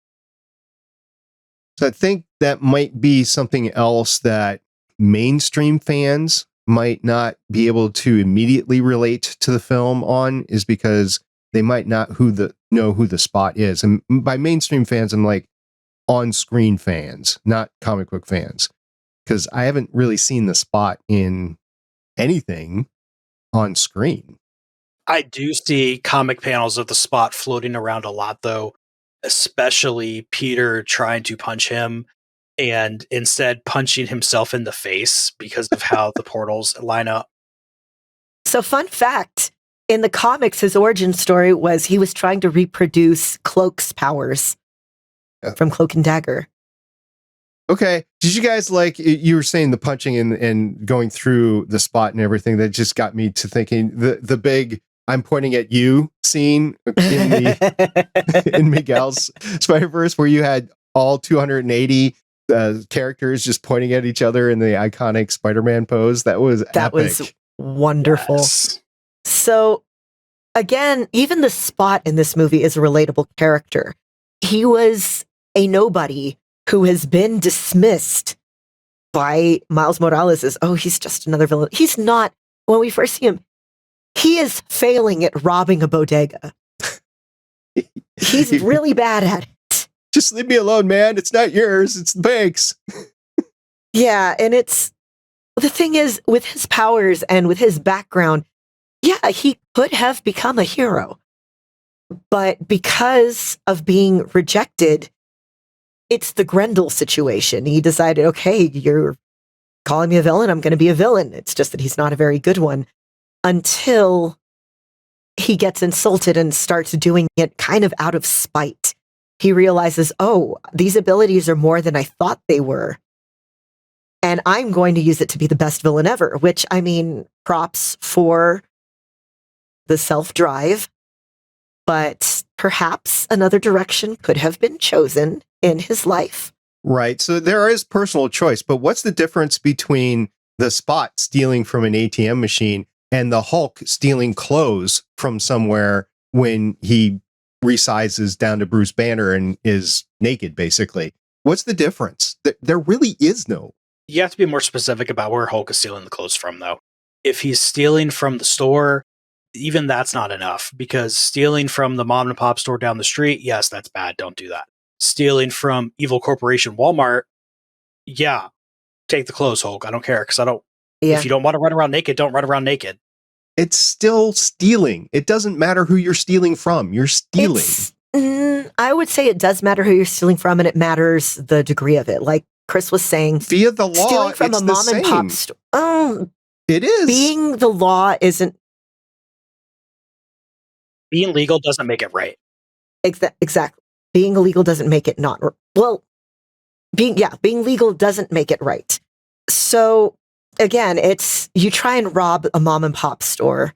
Speaker 5: So I think that might be something else that mainstream fans might not be able to immediately relate to the film on, is because they might not know who the Spot is. And by mainstream fans, I'm like on-screen fans, not comic book fans, because I haven't really seen the Spot in anything on screen.
Speaker 1: I do see comic panels of the Spot floating around a lot, though, especially Peter trying to punch him and instead punching himself in the face because of how the portals line up.
Speaker 4: So, fun fact, in the comics, his origin story was he was trying to reproduce Cloak's powers from Cloak and Dagger.
Speaker 5: Okay. Did you guys you were saying the punching and going through the Spot and everything, that just got me to thinking the big I'm pointing at you scene in Miguel's Spider-Verse, where you had all 280 characters just pointing at each other in the iconic Spider-Man pose. That was
Speaker 4: wonderful.
Speaker 1: Yes.
Speaker 4: So again, even the Spot in this movie is a relatable character. He was a nobody who has been dismissed by Miles Morales as, oh, he's just another villain. He's not. When we first see him, he is failing at robbing a bodega. He's really bad at it.
Speaker 5: Just leave me alone, man. It's not yours. It's the bank's.
Speaker 4: Yeah, and the thing is, with his powers and with his background, yeah, he could have become a hero. But because of being rejected, it's the Grendel situation. He decided, okay, you're calling me a villain, I'm going to be a villain. It's just that he's not a very good one. Until he gets insulted and starts doing it kind of out of spite. He realizes, oh, these abilities are more than I thought they were. And I'm going to use it to be the best villain ever, which, props for the self-drive. But perhaps another direction could have been chosen in his life.
Speaker 5: Right. So there is personal choice, but what's the difference between the Spot stealing from an ATM machine and the Hulk stealing clothes from somewhere when he resizes down to Bruce Banner and is naked, basically? What's the difference? There really is no.
Speaker 1: You have to be more specific about where Hulk is stealing the clothes from, though. If he's stealing from the store, even that's not enough, because stealing from the mom and pop store down the street, yes, that's bad. Don't do that. Stealing from Evil Corporation Walmart, yeah, take the clothes, Hulk. I don't care, because if you don't want to run around naked, don't run around naked.
Speaker 5: It's still stealing. It doesn't matter who you're stealing from. You're stealing.
Speaker 4: I would say it does matter who you're stealing from, and it matters the degree of it. Like Chris was saying,
Speaker 5: via the law,
Speaker 4: stealing from
Speaker 5: it's
Speaker 4: a
Speaker 5: the
Speaker 4: mom and
Speaker 5: same.
Speaker 4: pop store.
Speaker 5: It is.
Speaker 4: Being the law isn't
Speaker 1: Being legal doesn't make it right.
Speaker 4: exactly. Being illegal doesn't make it not well. Being legal doesn't make it right. So again, it's you try and rob a mom and pop store,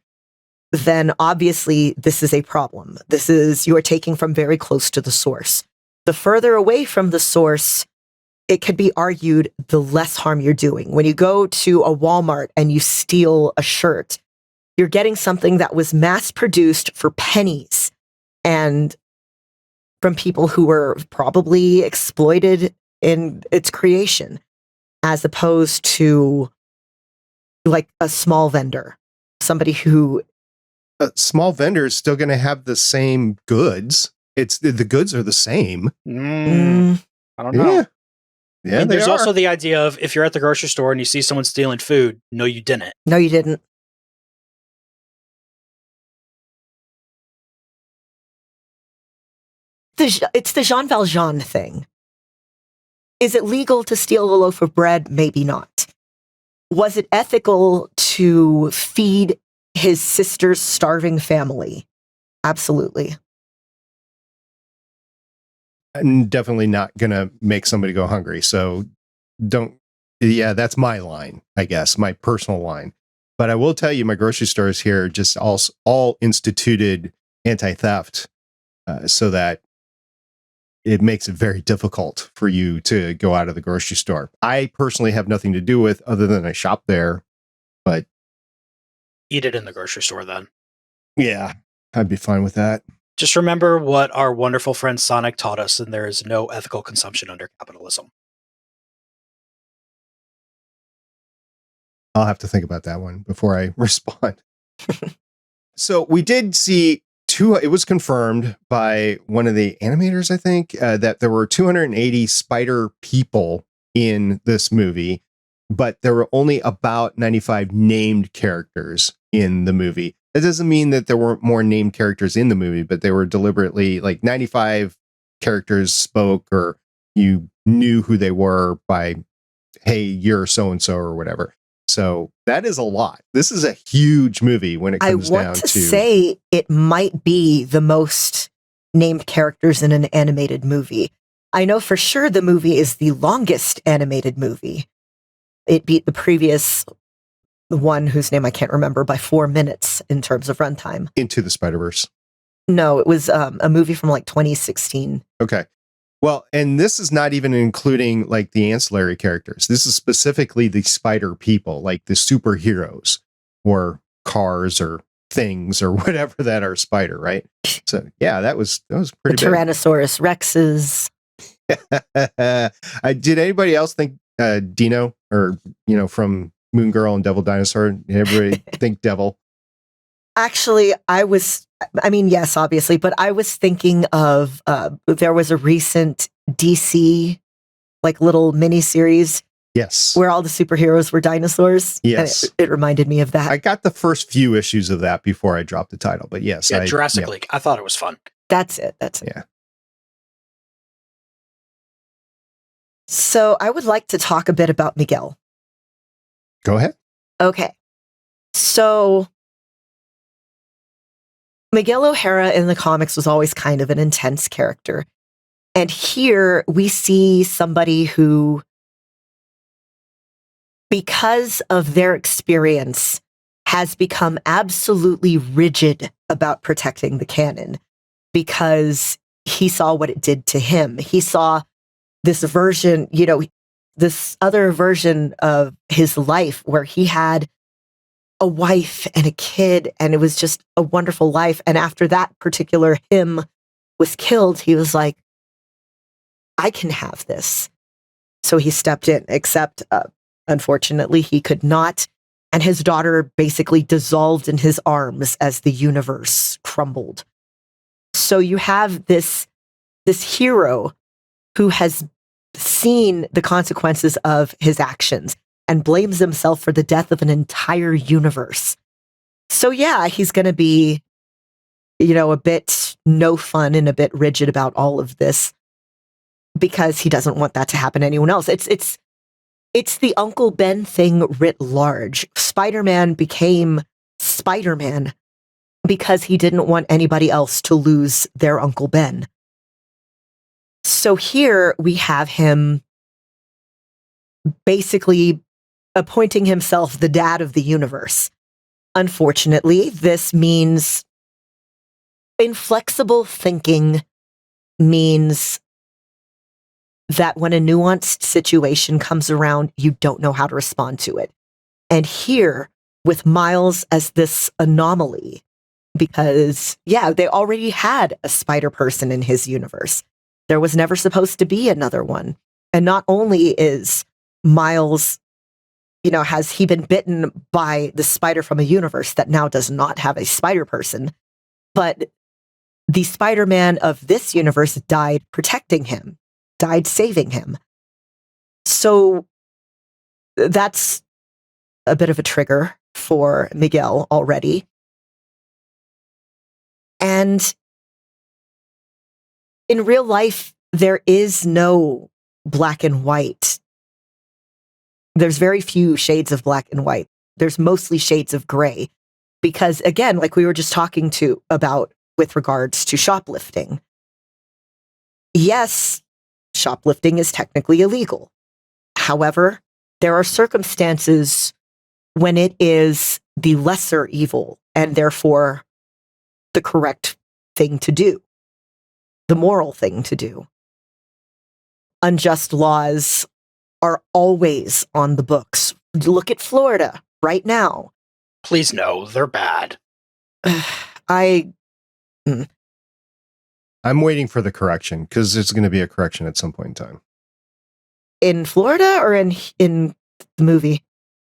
Speaker 4: then obviously this is a problem. You are taking from very close to the source. The further away from the source, it could be argued the less harm you're doing. When you go to a Walmart and you steal a shirt, you're getting something that was mass produced for pennies and from people who were probably exploited in its creation, as opposed to like a small vendor, somebody who...
Speaker 5: A small vendor is still going to have the same goods. The goods are the same.
Speaker 1: I don't know.
Speaker 5: Yeah,
Speaker 1: I mean, there's also the idea of if you're at the grocery store and you see someone stealing food, no, you didn't.
Speaker 4: No, you didn't. It's the Jean Valjean thing. Is it legal to steal a loaf of bread? Maybe not. Was it ethical to feed his sister's starving family? Absolutely.
Speaker 5: I'm definitely not going to make somebody go hungry. So that's my line, I guess, my personal line. But I will tell you, my grocery stores here just all instituted anti-theft so that it makes it very difficult for you to go out of the grocery store. I personally have nothing to do with other than I shop there, but
Speaker 1: eat it in the grocery store then.
Speaker 5: Yeah, I'd be fine with that.
Speaker 1: Just remember what our wonderful friend Sonic taught us, and there is no ethical consumption under capitalism.
Speaker 5: I'll have to think about that one before I respond. So we did see it was confirmed by one of the animators, I think, that there were 280 spider people in this movie, but there were only about 95 named characters in the movie. That doesn't mean that there weren't more named characters in the movie, but they were deliberately, like, 95 characters spoke, or you knew who they were by, hey, you're so-and-so or whatever. So that is a lot. This is a huge movie when it comes down to... I want to
Speaker 4: say it might be the most named characters in an animated movie. I know for sure the movie is the longest animated movie. It beat the previous one, whose name I can't remember, by 4 minutes in terms of runtime.
Speaker 5: Into the Spider-Verse.
Speaker 4: No, it was a movie from like 2016.
Speaker 5: Okay. Well, and this is not even including like the ancillary characters. This is specifically the spider people, like the superheroes or cars or things or whatever that are spider, right? So yeah, that was pretty
Speaker 4: the Tyrannosaurus Rexes.
Speaker 5: Did anybody else think Dino, or from Moon Girl and Devil Dinosaur? Did everybody think Devil?
Speaker 4: Actually, yes, obviously, but I was thinking of, there was a recent DC, like, little mini-series.
Speaker 5: Yes.
Speaker 4: Where all the superheroes were dinosaurs.
Speaker 5: Yes.
Speaker 4: And it reminded me of that.
Speaker 5: I got the first few issues of that before I dropped the title, but yes.
Speaker 1: Yeah, Jurassic League. I thought it was fun.
Speaker 4: That's it.
Speaker 5: Yeah.
Speaker 4: So I would like to talk a bit about Miquel.
Speaker 5: Go ahead.
Speaker 4: Okay. So... Miquel O'Hara in the comics was always kind of an intense character. And here we see somebody who, because of their experience, has become absolutely rigid about protecting the canon, because he saw what it did to him. He saw this version, this other version of his life where he had a wife and a kid, and it was just a wonderful life. And after that particular him was killed, he was like, I can have this. So he stepped in, except unfortunately he could not. And his daughter basically dissolved in his arms as the universe crumbled. So you have this hero who has seen the consequences of his actions and blames himself for the death of an entire universe. So yeah, he's going to be, a bit no fun and a bit rigid about all of this. because he doesn't want that to happen to anyone else. It's the Uncle Ben thing writ large. Spider-Man became Spider-Man because he didn't want anybody else to lose their Uncle Ben. So here we have him basically appointing himself the dad of the universe. Unfortunately, this means inflexible thinking means that when a nuanced situation comes around, you don't know how to respond to it. And here, with Miles as this anomaly, because, yeah, they already had a spider person in his universe. There was never supposed to be another one. And not only is Miles, has he been bitten by the spider from a universe that now does not have a spider person, but the Spider-Man of this universe died protecting him, died saving him. So that's a bit of a trigger for Miquel already. And in real life, there is no black and white. There's very few shades of black and white. There's mostly shades of gray. Because again, like we were just talking about with regards to shoplifting. Yes, shoplifting is technically illegal. However, there are circumstances when it is the lesser evil and therefore the correct thing to do, the moral thing to do. Unjust laws are always on the books. Look at Florida right now.
Speaker 1: Please no, they're bad.
Speaker 5: I'm waiting for the correction because there's going to be a correction at some point in time.
Speaker 4: In Florida or in the movie?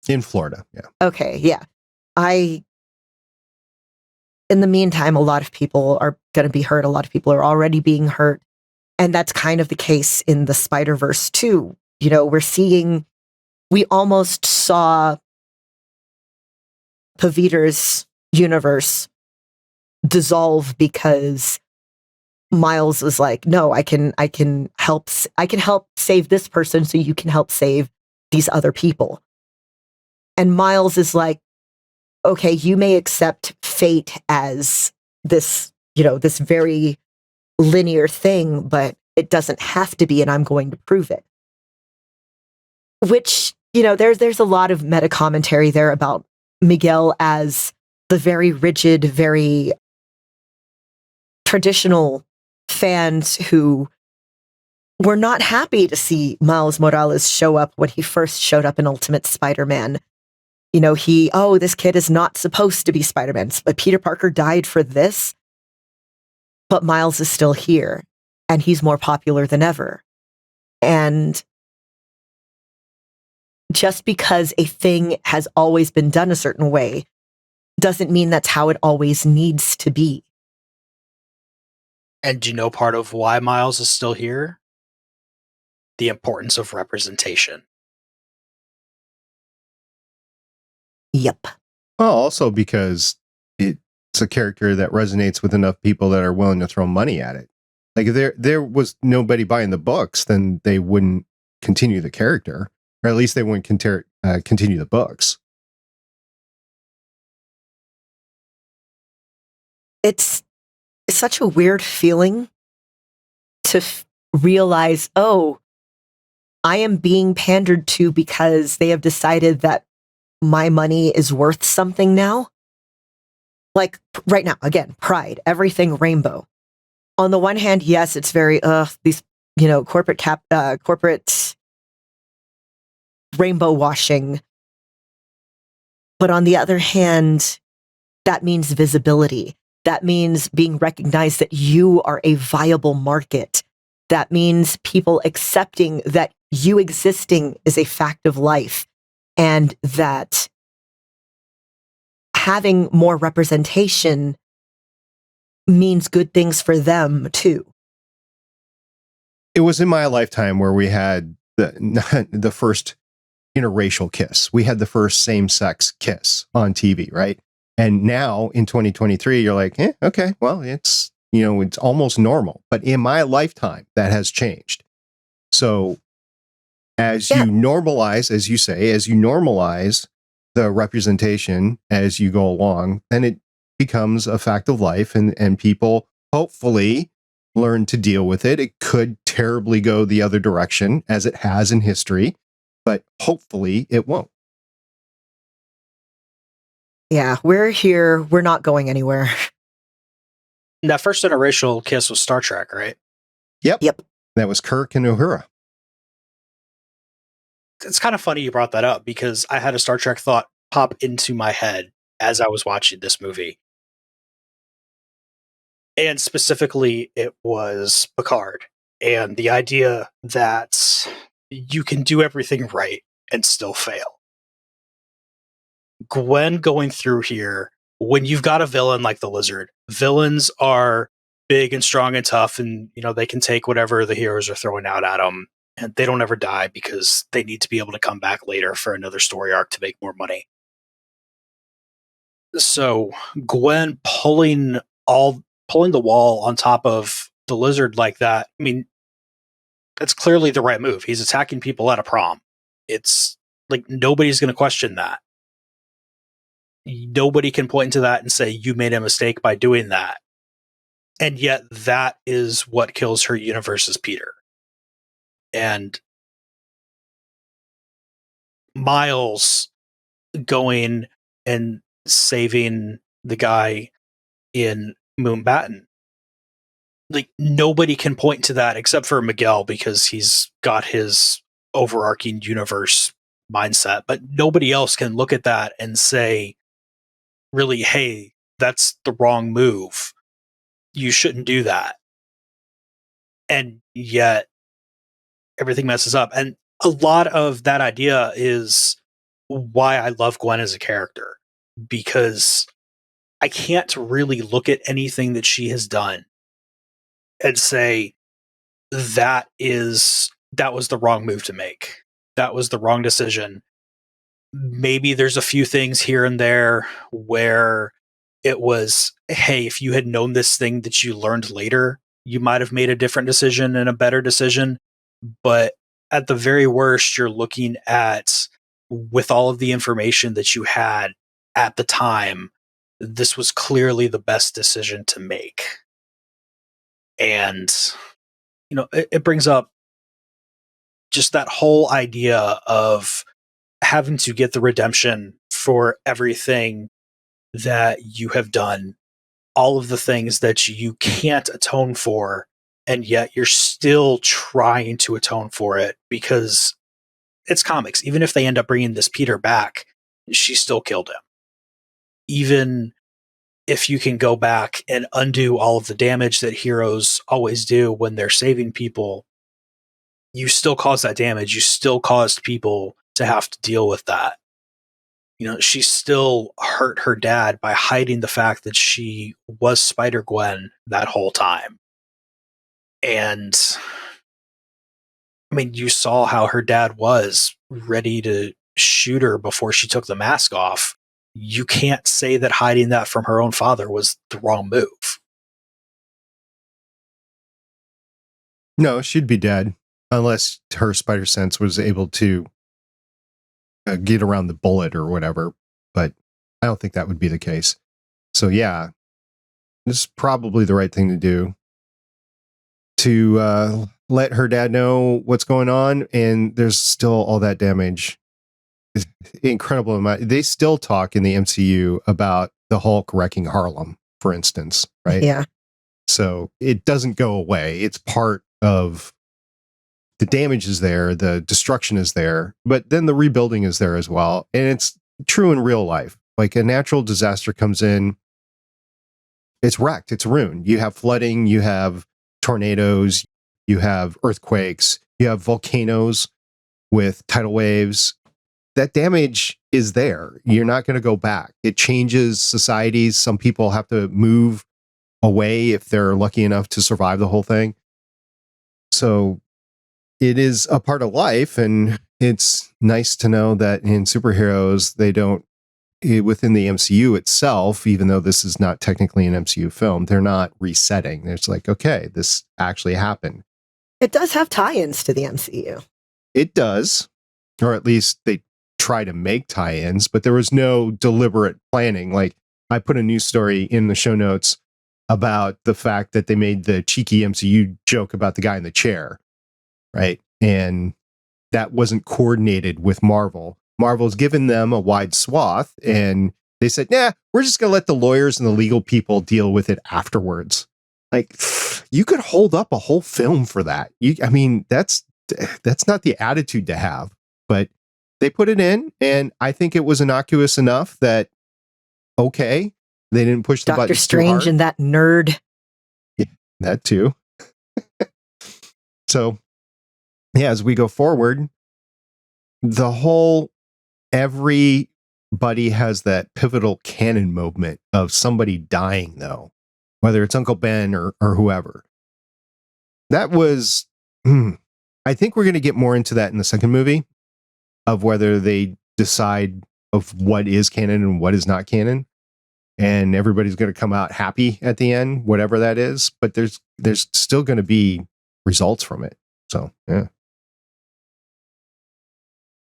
Speaker 5: In Florida, yeah.
Speaker 4: Okay, yeah. In the meantime, a lot of people are going to be hurt. A lot of people are already being hurt. And that's kind of the case in the Spider-Verse too. We almost saw Peter's universe dissolve because Miles was like, no, I can help save this person so you can help save these other people. And Miles is like, okay, you may accept fate as this, this very linear thing, but it doesn't have to be, and I'm going to prove it. Which, there's a lot of meta commentary there about Miquel as the very rigid, very traditional fans who were not happy to see Miles Morales show up when he first showed up in Ultimate Spider-Man. This kid is not supposed to be Spider-Man. Peter Parker died for this, but Miles is still here, and he's more popular than ever. And just because a thing has always been done a certain way doesn't mean that's how it always needs to be.
Speaker 1: And do you know part of why Miles is still here? The importance of representation.
Speaker 4: Yep.
Speaker 5: Well, also because it's a character that resonates with enough people that are willing to throw money at it. Like if there was nobody buying the books, then they wouldn't continue the character, or at least they wouldn't continue the books.
Speaker 4: It's such a weird feeling to realize, oh, I am being pandered to because they have decided that my money is worth something now. Like right now, again, Pride, everything rainbow. On the one hand, yes, it's very these corporate rainbow washing. But on the other hand, that means visibility. That means being recognized that you are a viable market. That means people accepting that you existing is a fact of life, and that having more representation means good things for them too.
Speaker 5: It was in my lifetime where we had the first interracial kiss. We had the first same-sex kiss on TV, right? And now in 2023, you're like, okay, well, it's, it's almost normal. But in my lifetime, that has changed. So as you normalize, as you say, as you normalize the representation as you go along, then it becomes a fact of life, and people hopefully learn to deal with it. It could terribly go the other direction, as it has in history, but hopefully it won't.
Speaker 4: Yeah, we're here. We're not going anywhere.
Speaker 1: That first interracial kiss was Star Trek, right?
Speaker 4: Yep.
Speaker 5: That was Kirk and O'Hara.
Speaker 1: It's kind of funny you brought that up, because I had a Star Trek thought pop into my head as I was watching this movie. And specifically, it was Picard. And the idea that you can do everything right and still fail. Gwen going through here, when you've got a villain like the Lizard, villains are big and strong and tough, and they can take whatever the heroes are throwing out at them, and they don't ever die because they need to be able to come back later for another story arc to make more money. So Gwen pulling the wall on top of the Lizard like that, I mean, that's clearly the right move. He's attacking people at a prom. It's like nobody's going to question that. Nobody can point to that and say, you made a mistake by doing that. And yet that is what kills her universe's Peter. And Miles going and saving the guy in Moonbatten. Like, nobody can point to that except for Miguel, because he's got his overarching universe mindset. But nobody else can look at that and say, really, hey, that's the wrong move. You shouldn't do that. And yet everything messes up. And a lot of that idea is why I love Gwen as a character, because I can't really look at anything that she has done and say that was the wrong move to make. That was the wrong decision. Maybe there's a few things here and there where it was, hey, if you had known this thing that you learned later, you might have made a different decision and a better decision. But at the very worst, you're looking at, with all of the information that you had at the time, this was clearly the best decision to make. And, it brings up just that whole idea of having to get the redemption for everything that you have done, all of the things that you can't atone for, and yet you're still trying to atone for it, because it's comics. Even if they end up bringing this Peter back, she still killed him. Even if you can go back and undo all of the damage that heroes always do when they're saving people, you still caused that damage. You still caused people to have to deal with that. She still hurt her dad by hiding the fact that she was Spider-Gwen that whole time. And I mean, you saw how her dad was ready to shoot her before she took the mask off. You can't say that hiding that from her own father was the wrong move.
Speaker 5: No, she'd be dead unless her spider sense was able to get around the bullet or whatever. But I don't think that would be the case. So yeah, this is probably the right thing to do, to let her dad know what's going on. And there's still all that damage. It's incredible amount. They still talk in the MCU about the Hulk wrecking Harlem, for instance, right?
Speaker 4: Yeah.
Speaker 5: So it doesn't go away. It's part of the damage is there, the destruction is there, but then the rebuilding is there as well. And it's true in real life. Like, a natural disaster comes in, it's wrecked, it's ruined. You have flooding, you have tornadoes, you have earthquakes, you have volcanoes with tidal waves. That damage is there. You're not going to go back. It changes societies. Some people have to move away if they're lucky enough to survive the whole thing. So it is a part of life, and it's nice to know that in superheroes, they don't, within the MCU itself, even though this is not technically an MCU film, they're not resetting. It's like, okay, this actually happened.
Speaker 4: It does have tie-ins to the MCU.
Speaker 5: It does, or at least they try to make tie-ins, but there was no deliberate planning. Like, I put a news story in the show notes about the fact that they made the cheeky MCU joke about the guy in the chair, right? And that wasn't coordinated with Marvel. Marvel's given them a wide swath, and they said, nah, we're just going to let the lawyers and the legal people deal with it afterwards. Like, you could hold up a whole film for that. I mean, that's not the attitude to have, but they put it in, and I think it was innocuous enough that, okay, they didn't push the button.
Speaker 4: Doctor Strange and that nerd.
Speaker 5: Yeah, that too. So, yeah, as we go forward, everybody has that pivotal canon moment of somebody dying, though, whether it's Uncle Ben or whoever. That was, I think we're going to get more into that in the second movie, of whether they decide of what is canon and what is not canon. And everybody's going to come out happy at the end, whatever that is. But there's still going to be results from it. So, yeah.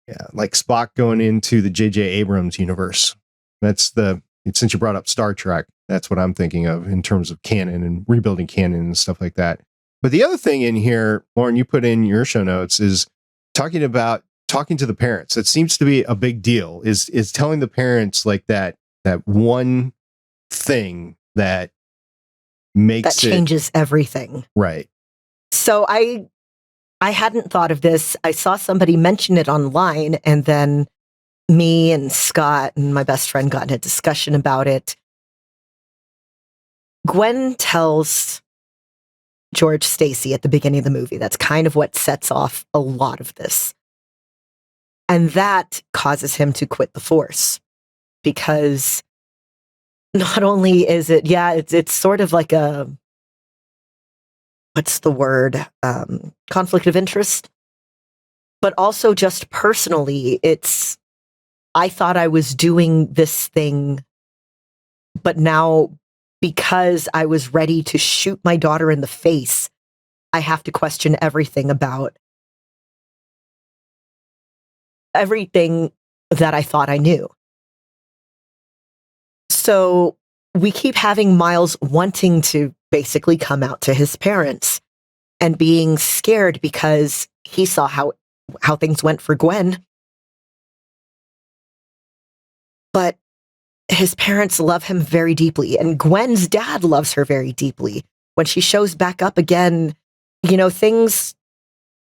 Speaker 5: Yeah, like Spock going into the J.J. Abrams universe. Since you brought up Star Trek, that's what I'm thinking of in terms of canon and rebuilding canon and stuff like that. But the other thing in here, Lauren, you put in your show notes, is talking to the parents. It seems to be a big deal, is telling the parents like that one thing that
Speaker 4: changes everything.
Speaker 5: Right.
Speaker 4: So I hadn't thought of this. I saw somebody mention it online, and then me and Scott and my best friend got in a discussion about it. Gwen tells George Stacy at the beginning of the movie. That's kind of what sets off a lot of this. And that causes him to quit the Force, because not only is it, it's sort of like a, what's the word? Conflict of interest, but also just personally, I thought I was doing this thing, but now because I was ready to shoot my daughter in the face, I have to question everything about everything that I thought I knew. So we keep having Miles wanting to basically come out to his parents and being scared because he saw how things went for Gwen. But his parents love him very deeply, and Gwen's dad loves her very deeply. When she shows back up again, things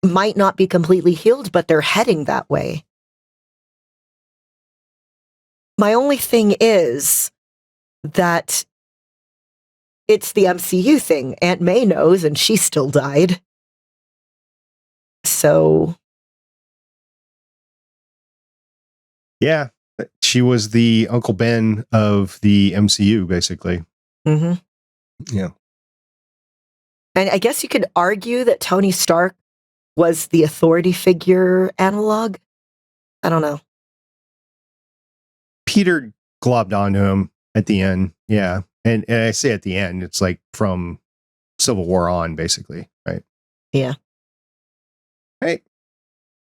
Speaker 4: might not be completely healed, but they're heading that way. My only thing is that it's the MCU thing. Aunt May knows, and she still died. So.
Speaker 5: Yeah, she was the Uncle Ben of the MCU, basically.
Speaker 4: Mm-hmm.
Speaker 5: Yeah.
Speaker 4: And I guess you could argue that Tony Stark was the authority figure analog. I don't know.
Speaker 5: Peter globbed onto him at the end. Yeah. And I say at the end, it's like from Civil War on, basically, right?
Speaker 4: Yeah.
Speaker 5: Right.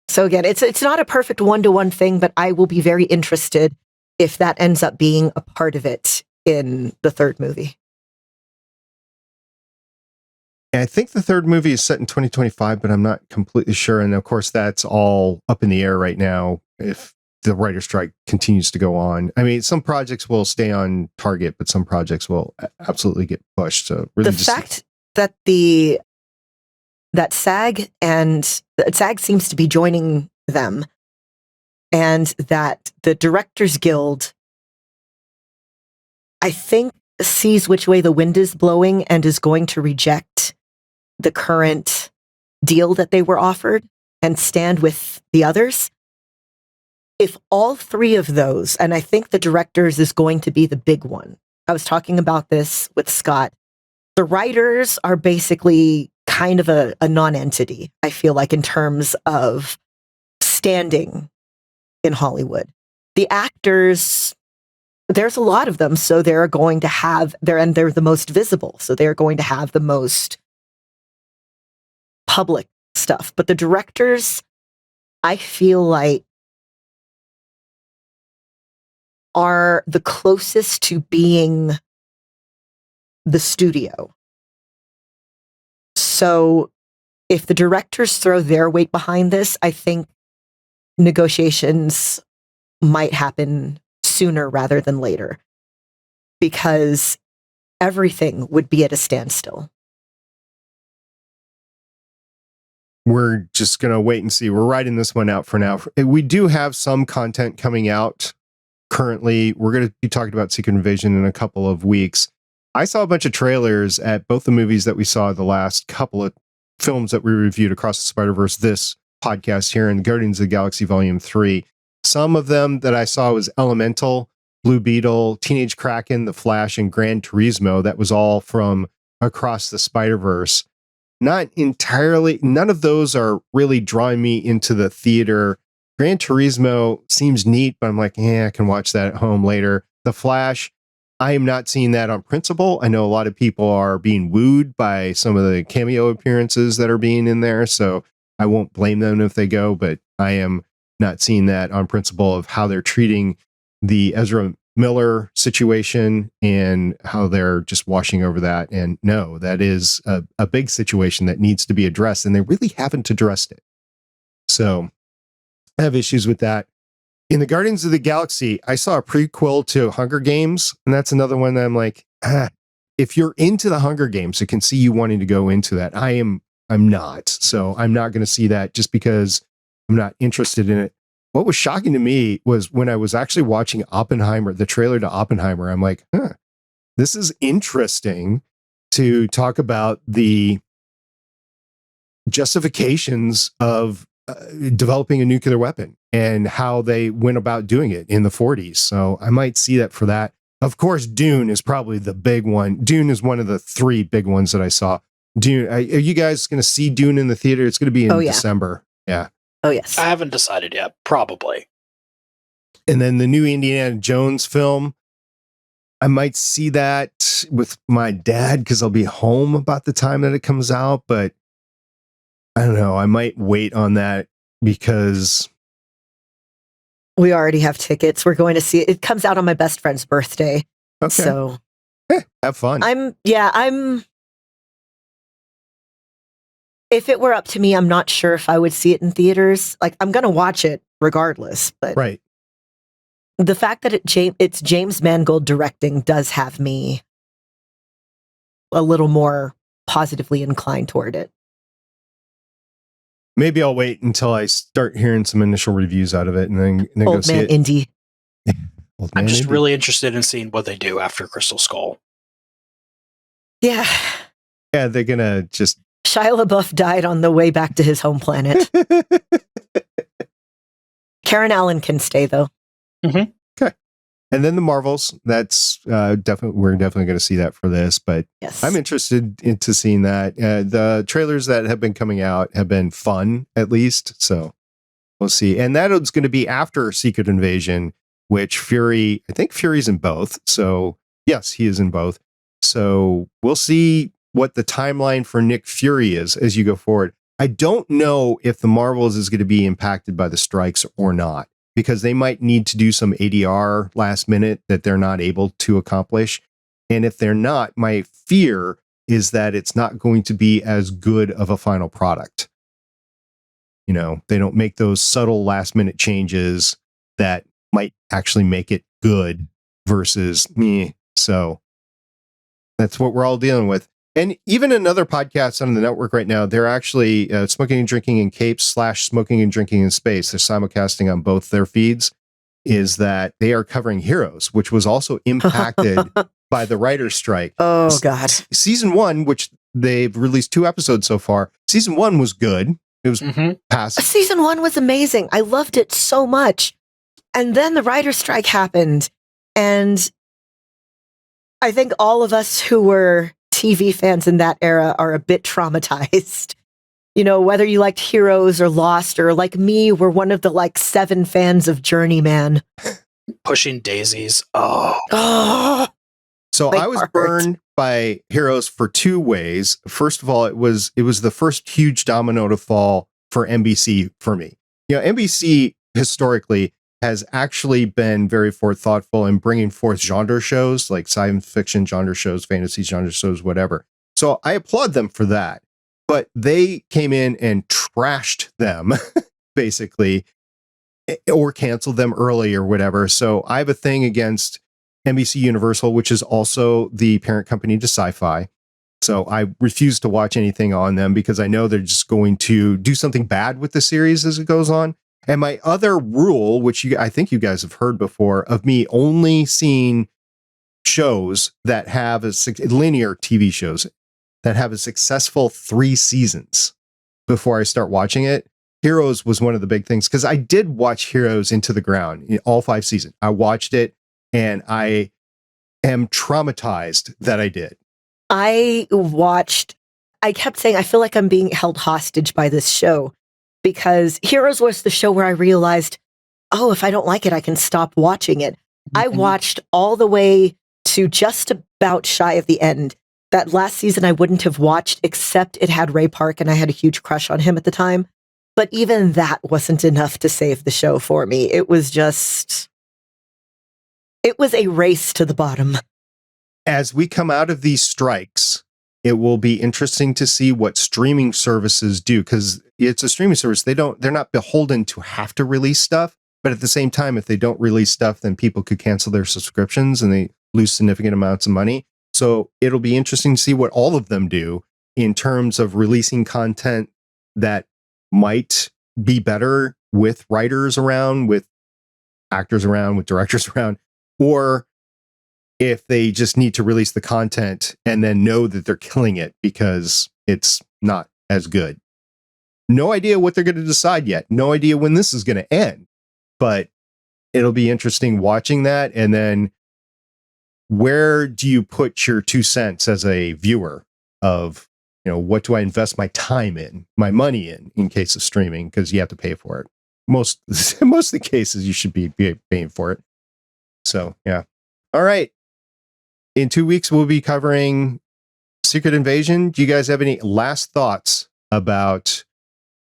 Speaker 4: So again, it's not a perfect one-to-one thing, but I will be very interested if that ends up being a part of it in the third movie.
Speaker 5: And I think the third movie is set in 2025, but I'm not completely sure. And of course, that's all up in the air right now if the writer's strike continues to go on. I mean, some projects will stay on target, but some projects will absolutely get pushed. So really
Speaker 4: the fact that that SAG seems to be joining them, and that the Directors Guild, I think, sees which way the wind is blowing and is going to reject the current deal that they were offered and stand with the others. If all three of those, and I think the directors is going to be the big one. I was talking about this with Scott. The writers are basically kind of a non-entity, I feel like, in terms of standing in Hollywood. The actors, there's a lot of them, so they're going to have, they're the most visible, so they're going to have the most public stuff. But the directors, I feel like, are the closest to being the studio. So if the directors throw their weight behind this, I think negotiations might happen sooner rather than later, because everything would be at a standstill.
Speaker 5: We're just going to wait and see. We're writing this one out for now. We do have some content coming out currently. We're going to be talking about Secret Invasion in a couple of weeks. I saw a bunch of trailers at both the movies that we saw, the last couple of films that we reviewed across the Spider-Verse, this podcast here, and Guardians of the Galaxy Volume 3. Some of them that I saw was Elemental, Blue Beetle, Teenage Kraken, The Flash, and Gran Turismo. That was all from across the Spider-Verse. Not entirely, none of those are really drawing me into the theater. Gran Turismo seems neat, but I'm like, I can watch that at home later. The Flash, I am not seeing that on principle. I know a lot of people are being wooed by some of the cameo appearances that are being in there, so I won't blame them if they go, but I am not seeing that on principle of how they're treating the Ezra Miller situation and how they're just washing over that. And no, that is a big situation that needs to be addressed, and they really haven't addressed it. So I have issues with that. In the Guardians of the Galaxy, I saw a prequel to Hunger Games, and that's another one that I'm like, if you're into the Hunger Games, I can see you wanting to go into that. I'm not. So I'm not going to see that just because I'm not interested in it. What was shocking to me was when I was actually watching Oppenheimer, the trailer to Oppenheimer, I'm like, this is interesting to talk about the justifications of developing a nuclear weapon and how they went about doing it in the 40s. So I might see that for that. Of course, Dune is probably the big one. Dune is one of the three big ones that I saw. Dune, are you guys going to see Dune in the theater? It's going to be in December. Yeah.
Speaker 4: Oh, yes.
Speaker 1: I haven't decided yet. Probably.
Speaker 5: And then the new Indiana Jones film, I might see that with my dad because I'll be home about the time that it comes out. But I don't know. I might wait on that because
Speaker 4: we already have tickets. We're going to see it. It comes out on my best friend's birthday.
Speaker 5: Okay.
Speaker 4: So
Speaker 5: have fun.
Speaker 4: If it were up to me, I'm not sure if I would see it in theaters. Like, I'm going to watch it regardless, but
Speaker 5: right.
Speaker 4: The fact that it's James Mangold directing does have me a little more positively inclined toward it.
Speaker 5: Maybe I'll wait until I start hearing some initial reviews out of it and then go see it.
Speaker 4: Indie.
Speaker 1: I'm just really interested in seeing what they do after Crystal Skull.
Speaker 4: Yeah.
Speaker 5: Yeah, they're going to just...
Speaker 4: Shia LaBeouf died on the way back to his home planet. Karen Allen can stay, though.
Speaker 5: Mm-hmm. Okay. And then the Marvels, that's we're definitely going to see that for this, but yes. I'm interested into seeing that. The trailers that have been coming out have been fun, at least, so we'll see. And that is going to be after Secret Invasion, which I think Fury's in both, so yes, he is in both. So we'll see what the timeline for Nick Fury is as you go forward. I don't know if the Marvels is going to be impacted by the strikes or not, because they might need to do some ADR last minute that they're not able to accomplish. And if they're not, my fear is that it's not going to be as good of a final product. You know, they don't make those subtle last minute changes that might actually make it good versus me. So that's what we're all dealing with. And even another podcast on the network right now, they're actually Smoking and Drinking in Capes / Smoking and Drinking in Space. They're simulcasting on both their feeds. Is that they are covering Heroes, which was also impacted by the writer's strike.
Speaker 4: Oh, God.
Speaker 5: Season 1, which they've released 2 episodes so far. Season 1 was good. It was past.
Speaker 4: Season 1 was amazing. I loved it so much. And then the writer's strike happened. And I think all of us who were TV fans in that era are a bit traumatized. You know, whether you liked Heroes or Lost, or like me, we're one of the 7 fans of Journeyman.
Speaker 1: Pushing Daisies. Oh.
Speaker 5: So
Speaker 4: My
Speaker 5: I was
Speaker 4: heart.
Speaker 5: burned by Heroes for two ways. First of all, it was the first huge domino to fall for NBC for me. NBC historically has actually been very thoughtful in bringing forth genre shows, like science fiction genre shows, fantasy genre shows, whatever. So I applaud them for that. But they came in and trashed them, basically, or canceled them early or whatever. So I have a thing against NBC Universal, which is also the parent company to Sci-Fi. So I refuse to watch anything on them because I know they're just going to do something bad with the series as it goes on. And my other rule, which I think you guys have heard before, of me only seeing shows that have linear TV shows that have a successful 3 seasons before I start watching it. Heroes was one of the big things because I did watch Heroes into the ground in all 5 seasons. I watched it and I am traumatized that I did.
Speaker 4: I kept saying, I feel like I'm being held hostage by this show because Heroes was the show where I realized, oh, if I don't like it, I can stop watching it. I watched all the way to just about shy of the end. That last season I wouldn't have watched except it had Ray Park and I had a huge crush on him at the time. But even that wasn't enough to save the show for me. It was a race to the bottom.
Speaker 5: As we come out of these strikes, it will be interesting to see what streaming services do because it's a streaming service. They're not beholden to have to release stuff. But at the same time, if they don't release stuff, then people could cancel their subscriptions and they lose significant amounts of money. So it'll be interesting to see what all of them do in terms of releasing content that might be better with writers around, with actors around, with directors around, or if they just need to release the content and then know that they're killing it because it's not as good. No idea what they're going to decide yet. No idea when this is going to end, but it'll be interesting watching that. And then where do you put your 2 cents as a viewer of, what do I invest my time in, my money in case of streaming? Because you have to pay for it. Most of the cases you should be paying for it. So, yeah. All right. In 2 weeks, we'll be covering Secret Invasion. Do you guys have any last thoughts about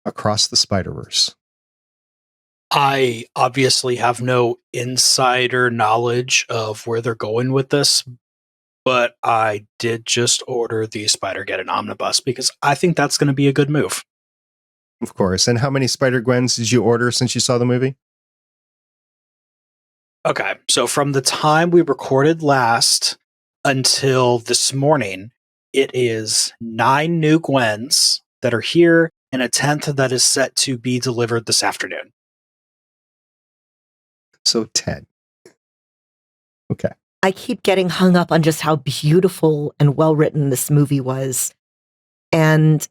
Speaker 5: Across the Spider-Verse?
Speaker 1: I obviously have no insider knowledge of where they're going with this, but I did just order the Spider-Geddon Omnibus because I think that's going to be a good move.
Speaker 5: Of course. And how many Spider-Gwens did you order since you saw the movie?
Speaker 1: Okay, so from the time we recorded last until this morning, it is 9 new Gwens that are here and a 10th that is set to be delivered this afternoon.
Speaker 5: So 10. Okay.
Speaker 4: I keep getting hung up on just how beautiful and well written this movie was. And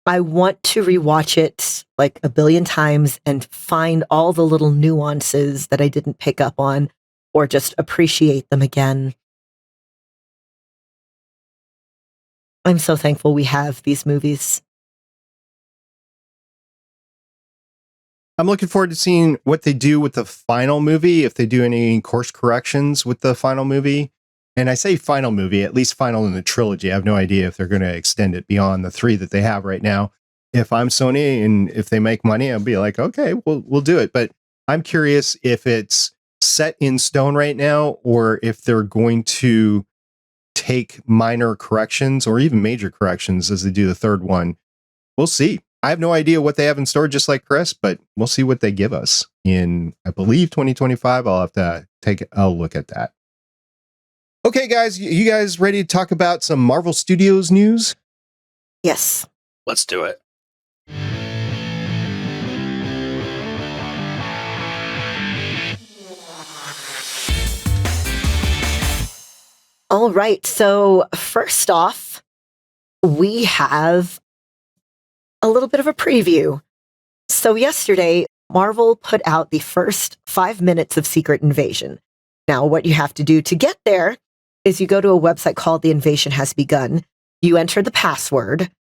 Speaker 4: I want to rewatch it like a billion times and find all the little nuances that I didn't pick up on or just appreciate them again. I'm so thankful we have these movies.
Speaker 5: I'm looking forward to seeing what they do with the final movie, if they do any course corrections with the final movie. And I say final movie, at least final in the trilogy. I have no idea if they're going to extend it beyond the 3 that they have right now. If I'm Sony and if they make money, I'll be like, okay, we'll do it. But I'm curious if it's set in stone right now or if they're going to take minor corrections or even major corrections as they do the 3rd one. We'll see. I have no idea what they have in store, just like Chris, but we'll see what they give us in, I believe, 2025. I'll have to take a look at that. Okay, guys, you guys ready to talk about some Marvel Studios news?
Speaker 4: Yes.
Speaker 1: Let's do it.
Speaker 4: All right. So first off, we have a little bit of a preview. So yesterday, Marvel put out the first 5 minutes of Secret Invasion. Now, what you have to do to get there is you go to a website called The Invasion Has Begun. You enter the password,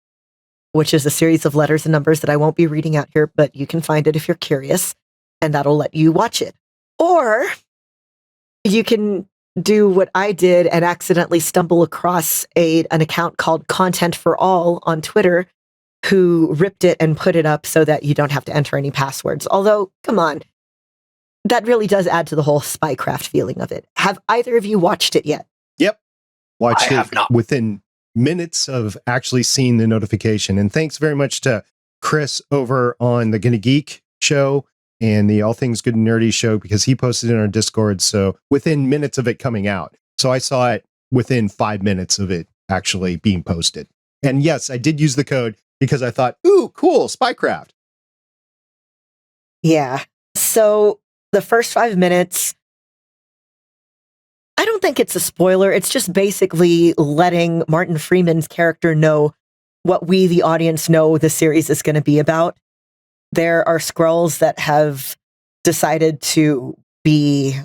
Speaker 4: which is a series of letters and numbers that I won't be reading out here, but you can find it if you're curious, and that'll let you watch it. Or you can do what I did and accidentally stumble across an account called Content for All on Twitter, who ripped it and put it up so that you don't have to enter any passwords. Although, come on, that really does add to the whole spycraft feeling of it. Have either of you watched it yet?
Speaker 5: Yep. Watched
Speaker 1: I
Speaker 5: it
Speaker 1: have not.
Speaker 5: within minutes of actually seeing the notification. And thanks very much to Chris over on the Gonna Geek show and the All Things Good and Nerdy show, because he posted it in our Discord. So within minutes of it coming out. So I saw it within 5 minutes of it actually being posted. And yes, I did use the code because I thought, ooh, cool, spycraft.
Speaker 4: Yeah. So the first 5 minutes, I don't think it's a spoiler. It's just basically letting Martin Freeman's character know what we, the audience, know the series is going to be about. There are Skrulls that have decided to be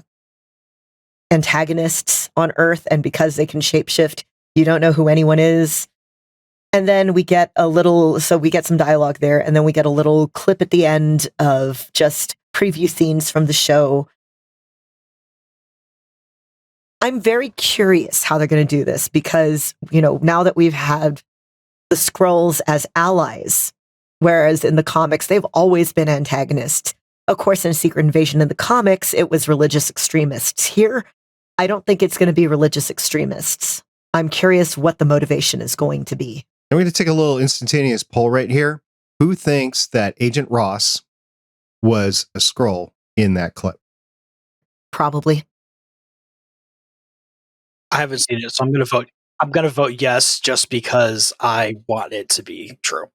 Speaker 4: antagonists on Earth, and because they can shapeshift, you don't know who anyone is. And then we get we get some dialogue there, and then we get a little clip at the end of just preview scenes from the show. I'm very curious how they're going to do this because, now that we've had the Skrulls as allies, whereas in the comics, they've always been antagonists. Of course, in Secret Invasion in the comics, it was religious extremists. Here, I don't think it's going to be religious extremists. I'm curious what the motivation is going to be.
Speaker 5: I'm going to take a little instantaneous poll right here. Who thinks that Agent Ross was a Skrull in that clip?
Speaker 4: Probably.
Speaker 1: I haven't seen it, so I'm going to vote. I'm going to vote yes, just because I want it to be true.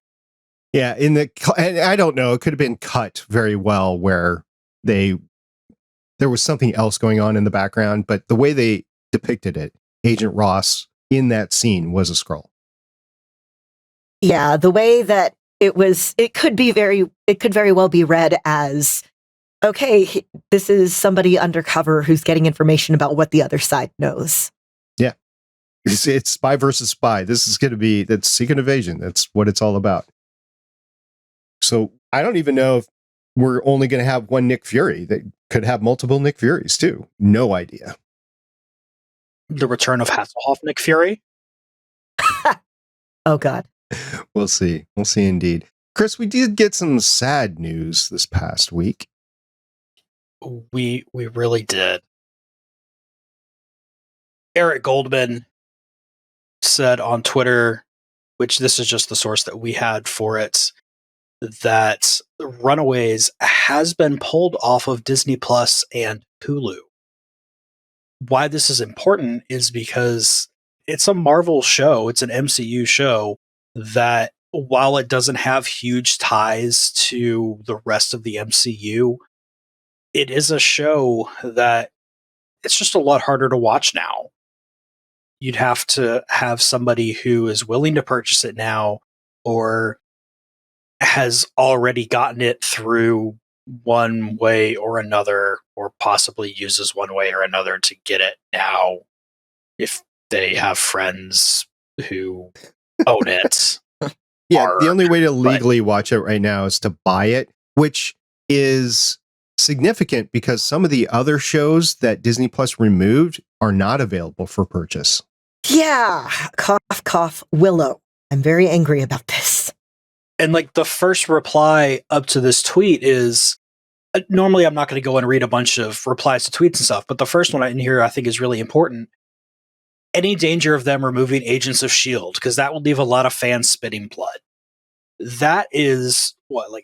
Speaker 5: Yeah, and I don't know. It could have been cut very well where there was something else going on in the background, but the way they depicted it, Agent Ross in that scene was a Skrull.
Speaker 4: Yeah, the way that it could very well be read as, okay, this is somebody undercover who's getting information about what the other side knows.
Speaker 5: Yeah. It's spy versus spy. This is going to be, that's Secret Invasion. That's what it's all about. So I don't even know if we're only going to have one Nick Fury. They could have multiple Nick Furies too. No idea.
Speaker 1: The return of Hasselhoff Nick Fury.
Speaker 4: Oh, God.
Speaker 5: We'll see. We'll see indeed. Chris, we did get some sad news this past week.
Speaker 1: We really did. Eric Goldman said on Twitter, which this is just the source that we had for it, that Runaways has been pulled off of Disney Plus and Hulu. Why this is important is because it's a Marvel show, it's an MCU show that, while it doesn't have huge ties to the rest of the MCU, it is a show that it's just a lot harder to watch now. You'd have to have somebody who is willing to purchase it now or has already gotten it through one way or another, or possibly uses one way or another to get it now if they have friends who own it.
Speaker 5: Yeah, the only way to legally watch it right now is to buy it, which is significant because some of the other shows that Disney Plus removed are not available for purchase.
Speaker 4: Yeah, cough, cough, Willow. I'm very angry about this.
Speaker 1: And like the first reply up to this tweet is, normally I'm not going to go and read a bunch of replies to tweets and stuff, but the first one in here I think is really important. Any danger of them removing Agents of S.H.I.E.L.D, because that would leave a lot of fans spitting blood. That is,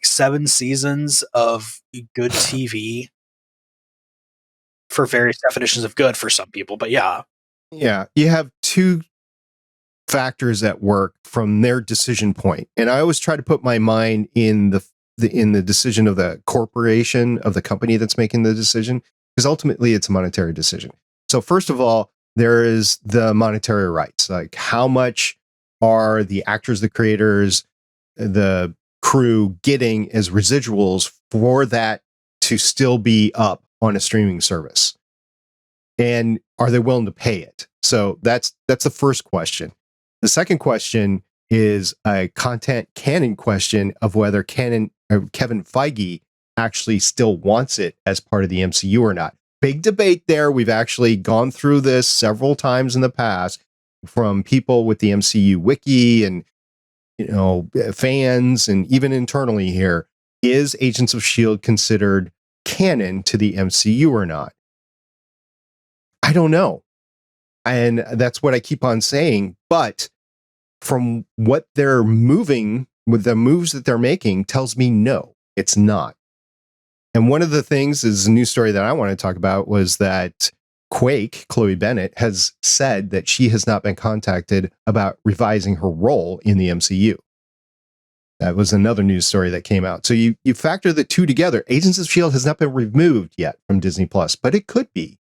Speaker 1: 7 seasons of good TV for various definitions of good for some people, but yeah.
Speaker 5: Yeah, you have two factors at work from their decision point. And I always try to put my mind in the decision of the corporation, of the company that's making the decision, because ultimately it's a monetary decision. So first of all, there is the monetary rights. Like, how much are the actors, the creators, the crew getting as residuals for that to still be up on a streaming service? And are they willing to pay it? So that's the first question. The second question is a content canon question of whether Kevin Feige actually still wants it as part of the MCU or not, big debate there. We've actually gone through this several times in the past from people with the MCU wiki and, fans, and even internally here. Is Agents of S.H.I.E.L.D. considered canon to the MCU or not? I don't know. And that's what I keep on saying. But from what they're moving with the moves that they're making tells me no, it's not. And one of the things is a news story that I want to talk about was that Quake, Chloe Bennett, has said that she has not been contacted about revising her role in the MCU. That was another news story that came out. So you factor the two together. Agents of S.H.I.E.L.D. has not been removed yet from Disney Plus, but it could be.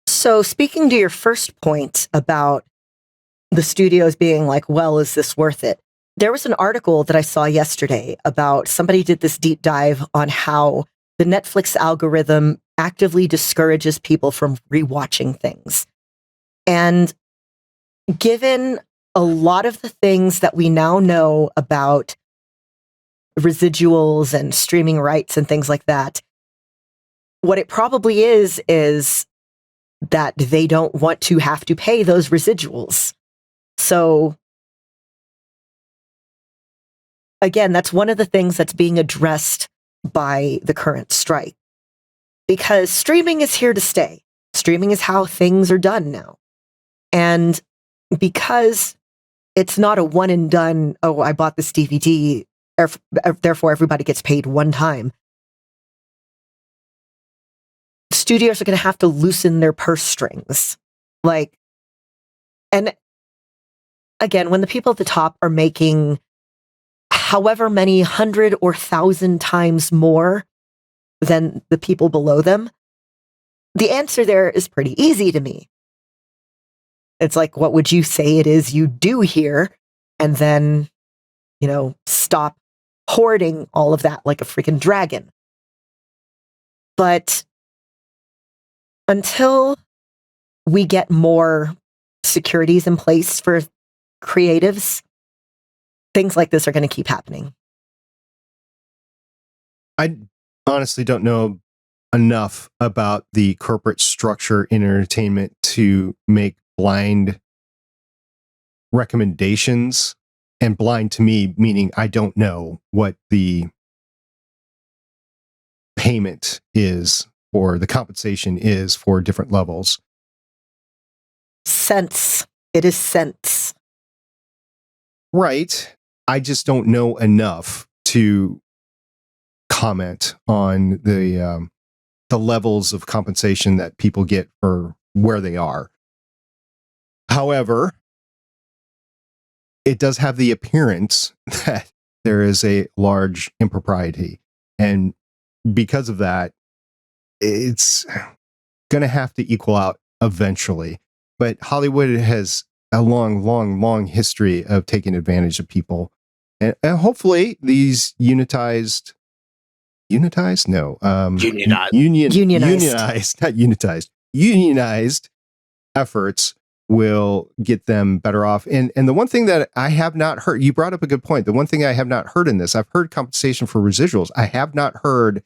Speaker 4: So speaking to your first point about the studios being like, well, is this worth it? There was an article that I saw yesterday about somebody did this deep dive on how the Netflix algorithm actively discourages people from rewatching things. And given a lot of the things that we now know about residuals and streaming rights and things like that, what it probably is that they don't want to have to pay those residuals. So again, that's one of the things that's being addressed by the current strike, because streaming is here to stay. Streaming is how things are done now. And because it's not a one and done, oh, I bought this DVD, therefore everybody gets paid one time. Studios are going to have to loosen their purse strings. And again, when the people at the top are making however many 100 or 1,000 times more than the people below them, the answer there is pretty easy to me. It's like, what would you say it is you do here? And then, stop hoarding all of that like a freaking dragon. But until we get more securities in place for creatives, things like this are going to keep happening.
Speaker 5: I honestly don't know enough about the corporate structure in entertainment to make blind recommendations. And blind to me, meaning I don't know what the payment is or the compensation is for different levels.
Speaker 4: Cents. It is cents.
Speaker 5: Right. I just don't know enough to comment on the levels of compensation that people get for where they are. However, it does have the appearance that there is a large impropriety. And because of that, it's going to have to equal out eventually. But Hollywood has a long history of taking advantage of people. And hopefully these unionized, efforts will get them better off. And the one thing that I have not heard, you brought up a good point. The one thing I have not heard in this, I've heard compensation for residuals. I have not heard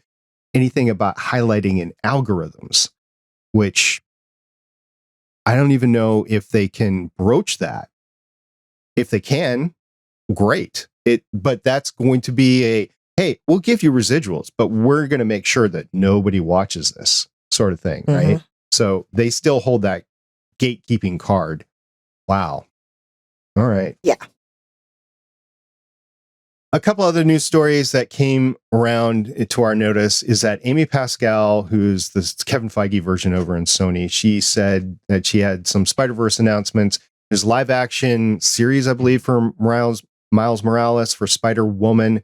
Speaker 5: anything about highlighting in algorithms, which I don't even know if they can broach that. If they can, great. But that's going to be hey, we'll give you residuals, but we're going to make sure that nobody watches this sort of thing, right? So they still hold that gatekeeping card. Wow. All right.
Speaker 4: Yeah.
Speaker 5: A couple other news stories that came around to our notice is that Amy Pascal, who's the Kevin Feige version over in Sony, she said that she had some Spider-Verse announcements. There's live action series, I believe, for Miles Morales, for Spider-Woman.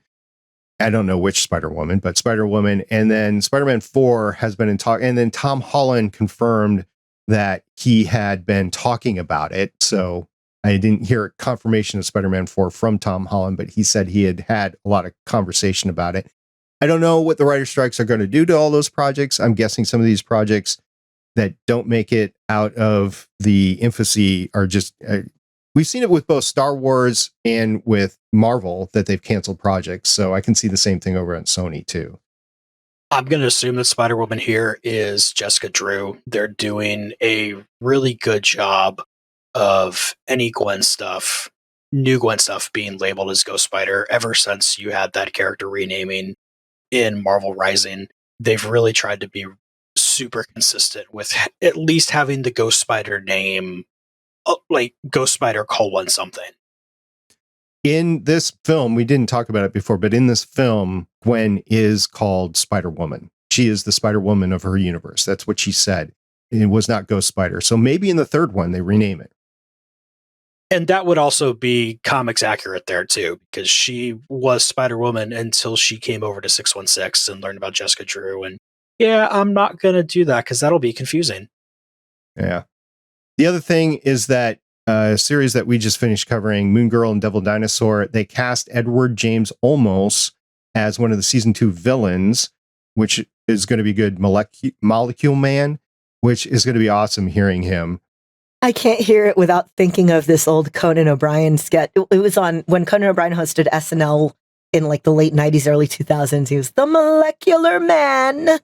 Speaker 5: I don't know which Spider-Woman, but Spider-Woman. And then Spider-Man 4 has been in talk. And then Tom Holland confirmed that he had been talking about it. So I didn't hear confirmation of Spider-Man 4 from Tom Holland, but he said he had a lot of conversation about it. I don't know what the writer strikes are going to do to all those projects. I'm guessing some of these projects that don't make it out of the infancy are just... we've seen it with both Star Wars and with Marvel that they've canceled projects. So I can see the same thing over at Sony too.
Speaker 1: I'm going to assume that Spider-Woman here is Jessica Drew. They're doing a really good job of any Gwen stuff, new Gwen stuff, being labeled as Ghost Spider ever since you had that character renaming in Marvel Rising. They've really tried to be super consistent with at least having the Ghost Spider name, like Ghost Spider : something.
Speaker 5: In this film, we didn't talk about it before, but in this film, Gwen is called Spider-Woman. She is the Spider-Woman of her universe. That's what she said. It was not Ghost Spider. So maybe in the third one, they rename it.
Speaker 1: And that would also be comics accurate there, too, because she was Spider-Woman until she came over to 616 and learned about Jessica Drew. And yeah, I'm not going to do that because that'll be confusing.
Speaker 5: Yeah. The other thing is that series that we just finished covering, Moon Girl and Devil Dinosaur, they cast Edward James Olmos as one of the season 2 villains, which is going to be good. Molecule Man, which is going to be awesome hearing him.
Speaker 4: I can't hear it without thinking of this old Conan O'Brien sketch. It was on when Conan O'Brien hosted SNL in like the late 90s, early 2000s. He was the Molecular Man.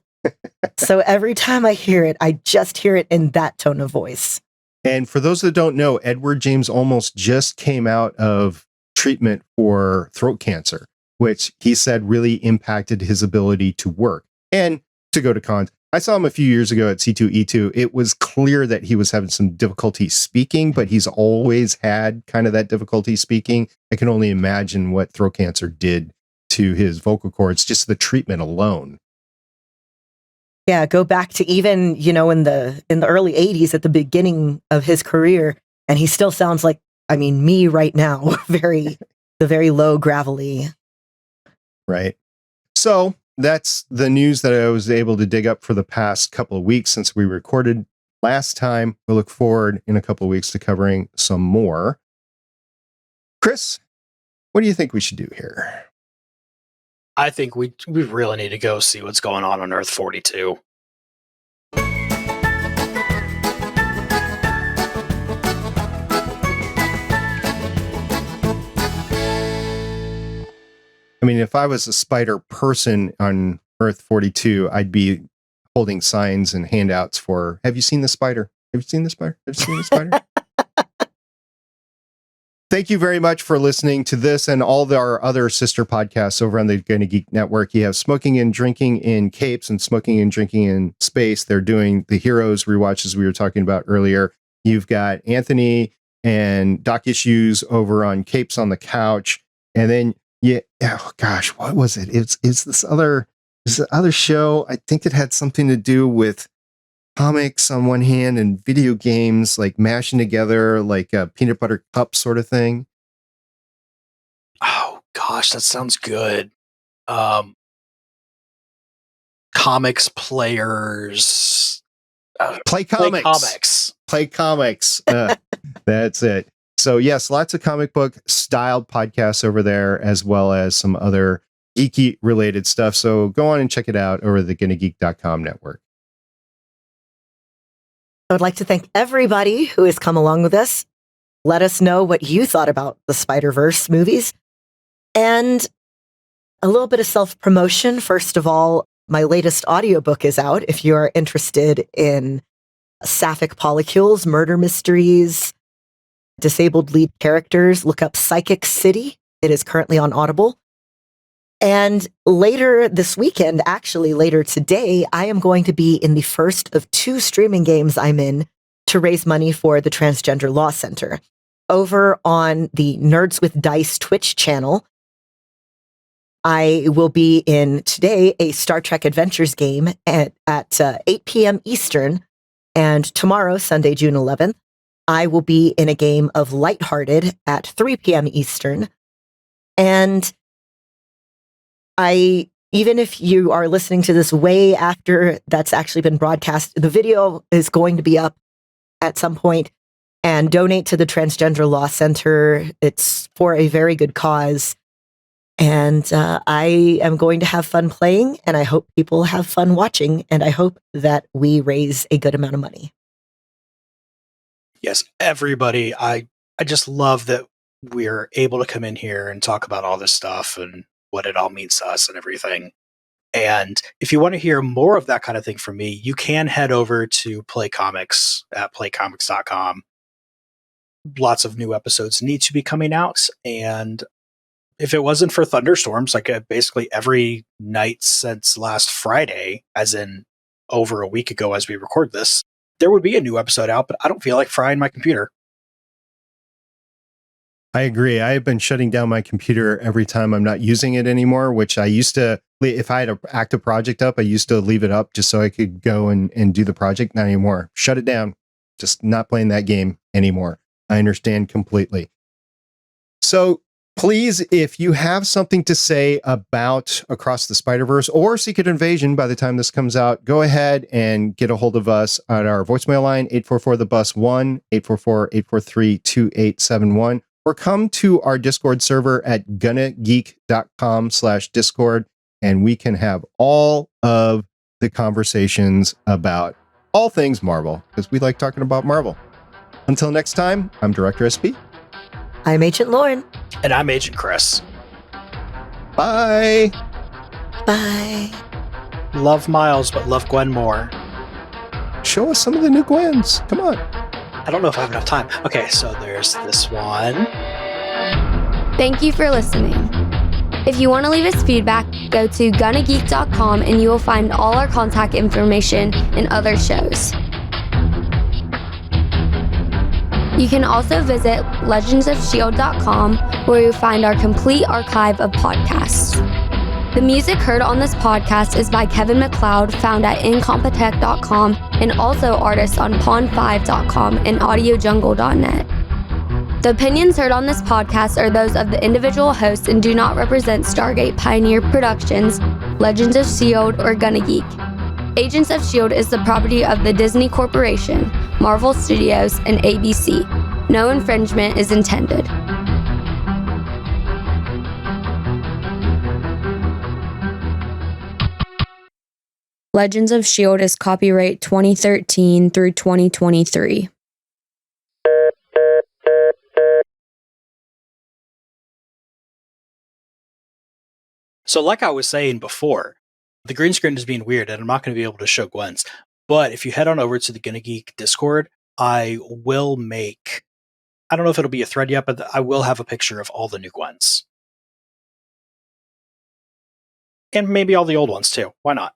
Speaker 4: So every time I hear it, I just hear it in that tone of voice.
Speaker 5: And for those that don't know, Edward James Olmos just came out of treatment for throat cancer, which he said really impacted his ability to work and to go to cons. I saw him a few years ago at C2E2. It was clear that he was having some difficulty speaking, but he's always had kind of that difficulty speaking. I can only imagine what throat cancer did to his vocal cords, just the treatment alone.
Speaker 4: Yeah, go back to even, in the early 80s at the beginning of his career, and he still sounds like, me right now, the very low gravelly.
Speaker 5: Right. So that's the news that I was able to dig up for the past couple of weeks since we recorded last time. We look forward in a couple of weeks to covering some more. Chris, what do you think we should do here?
Speaker 1: I think we really need to go see what's going on Earth 42.
Speaker 5: I mean, if I was a spider person on Earth 42, I'd be holding signs and handouts for, have you seen the spider? Have you seen the spider? Have you seen the spider? Thank you very much for listening to this and all our other sister podcasts over on the Gonna Geek Network. You have Smoking and Drinking in Capes and Smoking and Drinking in Space. They're doing the Heroes rewatches we were talking about earlier. You've got Anthony and Doc Issues over on Capes on the Couch. And then, oh gosh, what was it? It's this other show. I think it had something to do with comics on one hand and video games, like mashing together like a peanut butter cup sort of thing.
Speaker 1: Oh gosh, that sounds good. Comics players.
Speaker 5: Play comics. That's it. So yes, lots of comic book styled podcasts over there, as well as some other geeky related stuff. So go on and check it out over the GonnaGeek.com network.
Speaker 4: I would like to thank everybody who has come along with us. Let us know what you thought about the Spider-Verse movies. And a little bit of self-promotion. First of all, my latest audiobook is out. If you are interested in sapphic polycules, murder mysteries, disabled lead characters, look up Psychic City. It is currently on Audible. And later this weekend, actually later today, I am going to be in the first of 2 streaming games I'm in to raise money for the Transgender Law Center. Over on the Nerds with Dice Twitch channel, I will be in today a Star Trek Adventures game at 8 p.m. Eastern. And tomorrow, Sunday, June 11th, I will be in a game of Lighthearted at 3 p.m. Eastern. And even if you are listening to this way after that's actually been broadcast, the video is going to be up at some point, and donate to the Transgender Law Center. It's for a very good cause. And I am going to have fun playing, and I hope people have fun watching, and I hope that we raise a good amount of money.
Speaker 1: Yes, everybody. I just love that we're able to come in here and talk about all this stuff and what it all means to us and everything. And if you want to hear more of that kind of thing from me, you can head over to Play Comics at playcomics.com. Lots of new episodes need to be coming out. And if it wasn't for thunderstorms, like basically every night since last Friday, as in over a week ago as we record this, there would be a new episode out, but I don't feel like frying my computer.
Speaker 5: I agree. I have been shutting down my computer every time I'm not using it anymore, which I used to, if I had an active project up, I used to leave it up just so I could go and do the project. Not anymore. Shut it down. Just not playing that game anymore. I understand completely. So please, if you have something to say about Across the Spider-Verse or Secret Invasion by the time this comes out, go ahead and get a hold of us at our voicemail line, 844-THE-BUS-1, 844-843-2871. Or come to our Discord server at gonnageek.com/Discord, and we can have all of the conversations about all things Marvel, because we like talking about Marvel. Until next time, I'm Director SP.
Speaker 4: I'm Agent Lauren.
Speaker 1: And I'm Agent Chris.
Speaker 5: Bye.
Speaker 4: Bye.
Speaker 1: Love Miles, but love Gwen more.
Speaker 5: Show us some of the new Gwens. Come on.
Speaker 1: I don't know if I have enough time. Okay, so there's this one.
Speaker 3: Thank you for listening. If you want to leave us feedback, go to gonnageek.com and you will find all our contact information and other shows. You can also visit legendsofshield.com where you'll find our complete archive of podcasts. The music heard on this podcast is by Kevin MacLeod, found at incompetech.com, and also artists on pond5.com and audiojungle.net. The opinions heard on this podcast are those of the individual hosts and do not represent Stargate Pioneer Productions, Legends of S.H.I.E.L.D., or Gonna Geek. Agents of S.H.I.E.L.D. is the property of the Disney Corporation, Marvel Studios, and ABC. No infringement is intended. Legends of S.H.I.E.L.D. is copyright 2013 through 2023.
Speaker 1: So like I was saying before, the green screen is being weird and I'm not going to be able to show Gwen's. But if you head on over to the Gonna Geek Discord, I will make, I don't know if it'll be a thread yet, but I will have a picture of all the new Gwens. And maybe all the old ones too. Why not?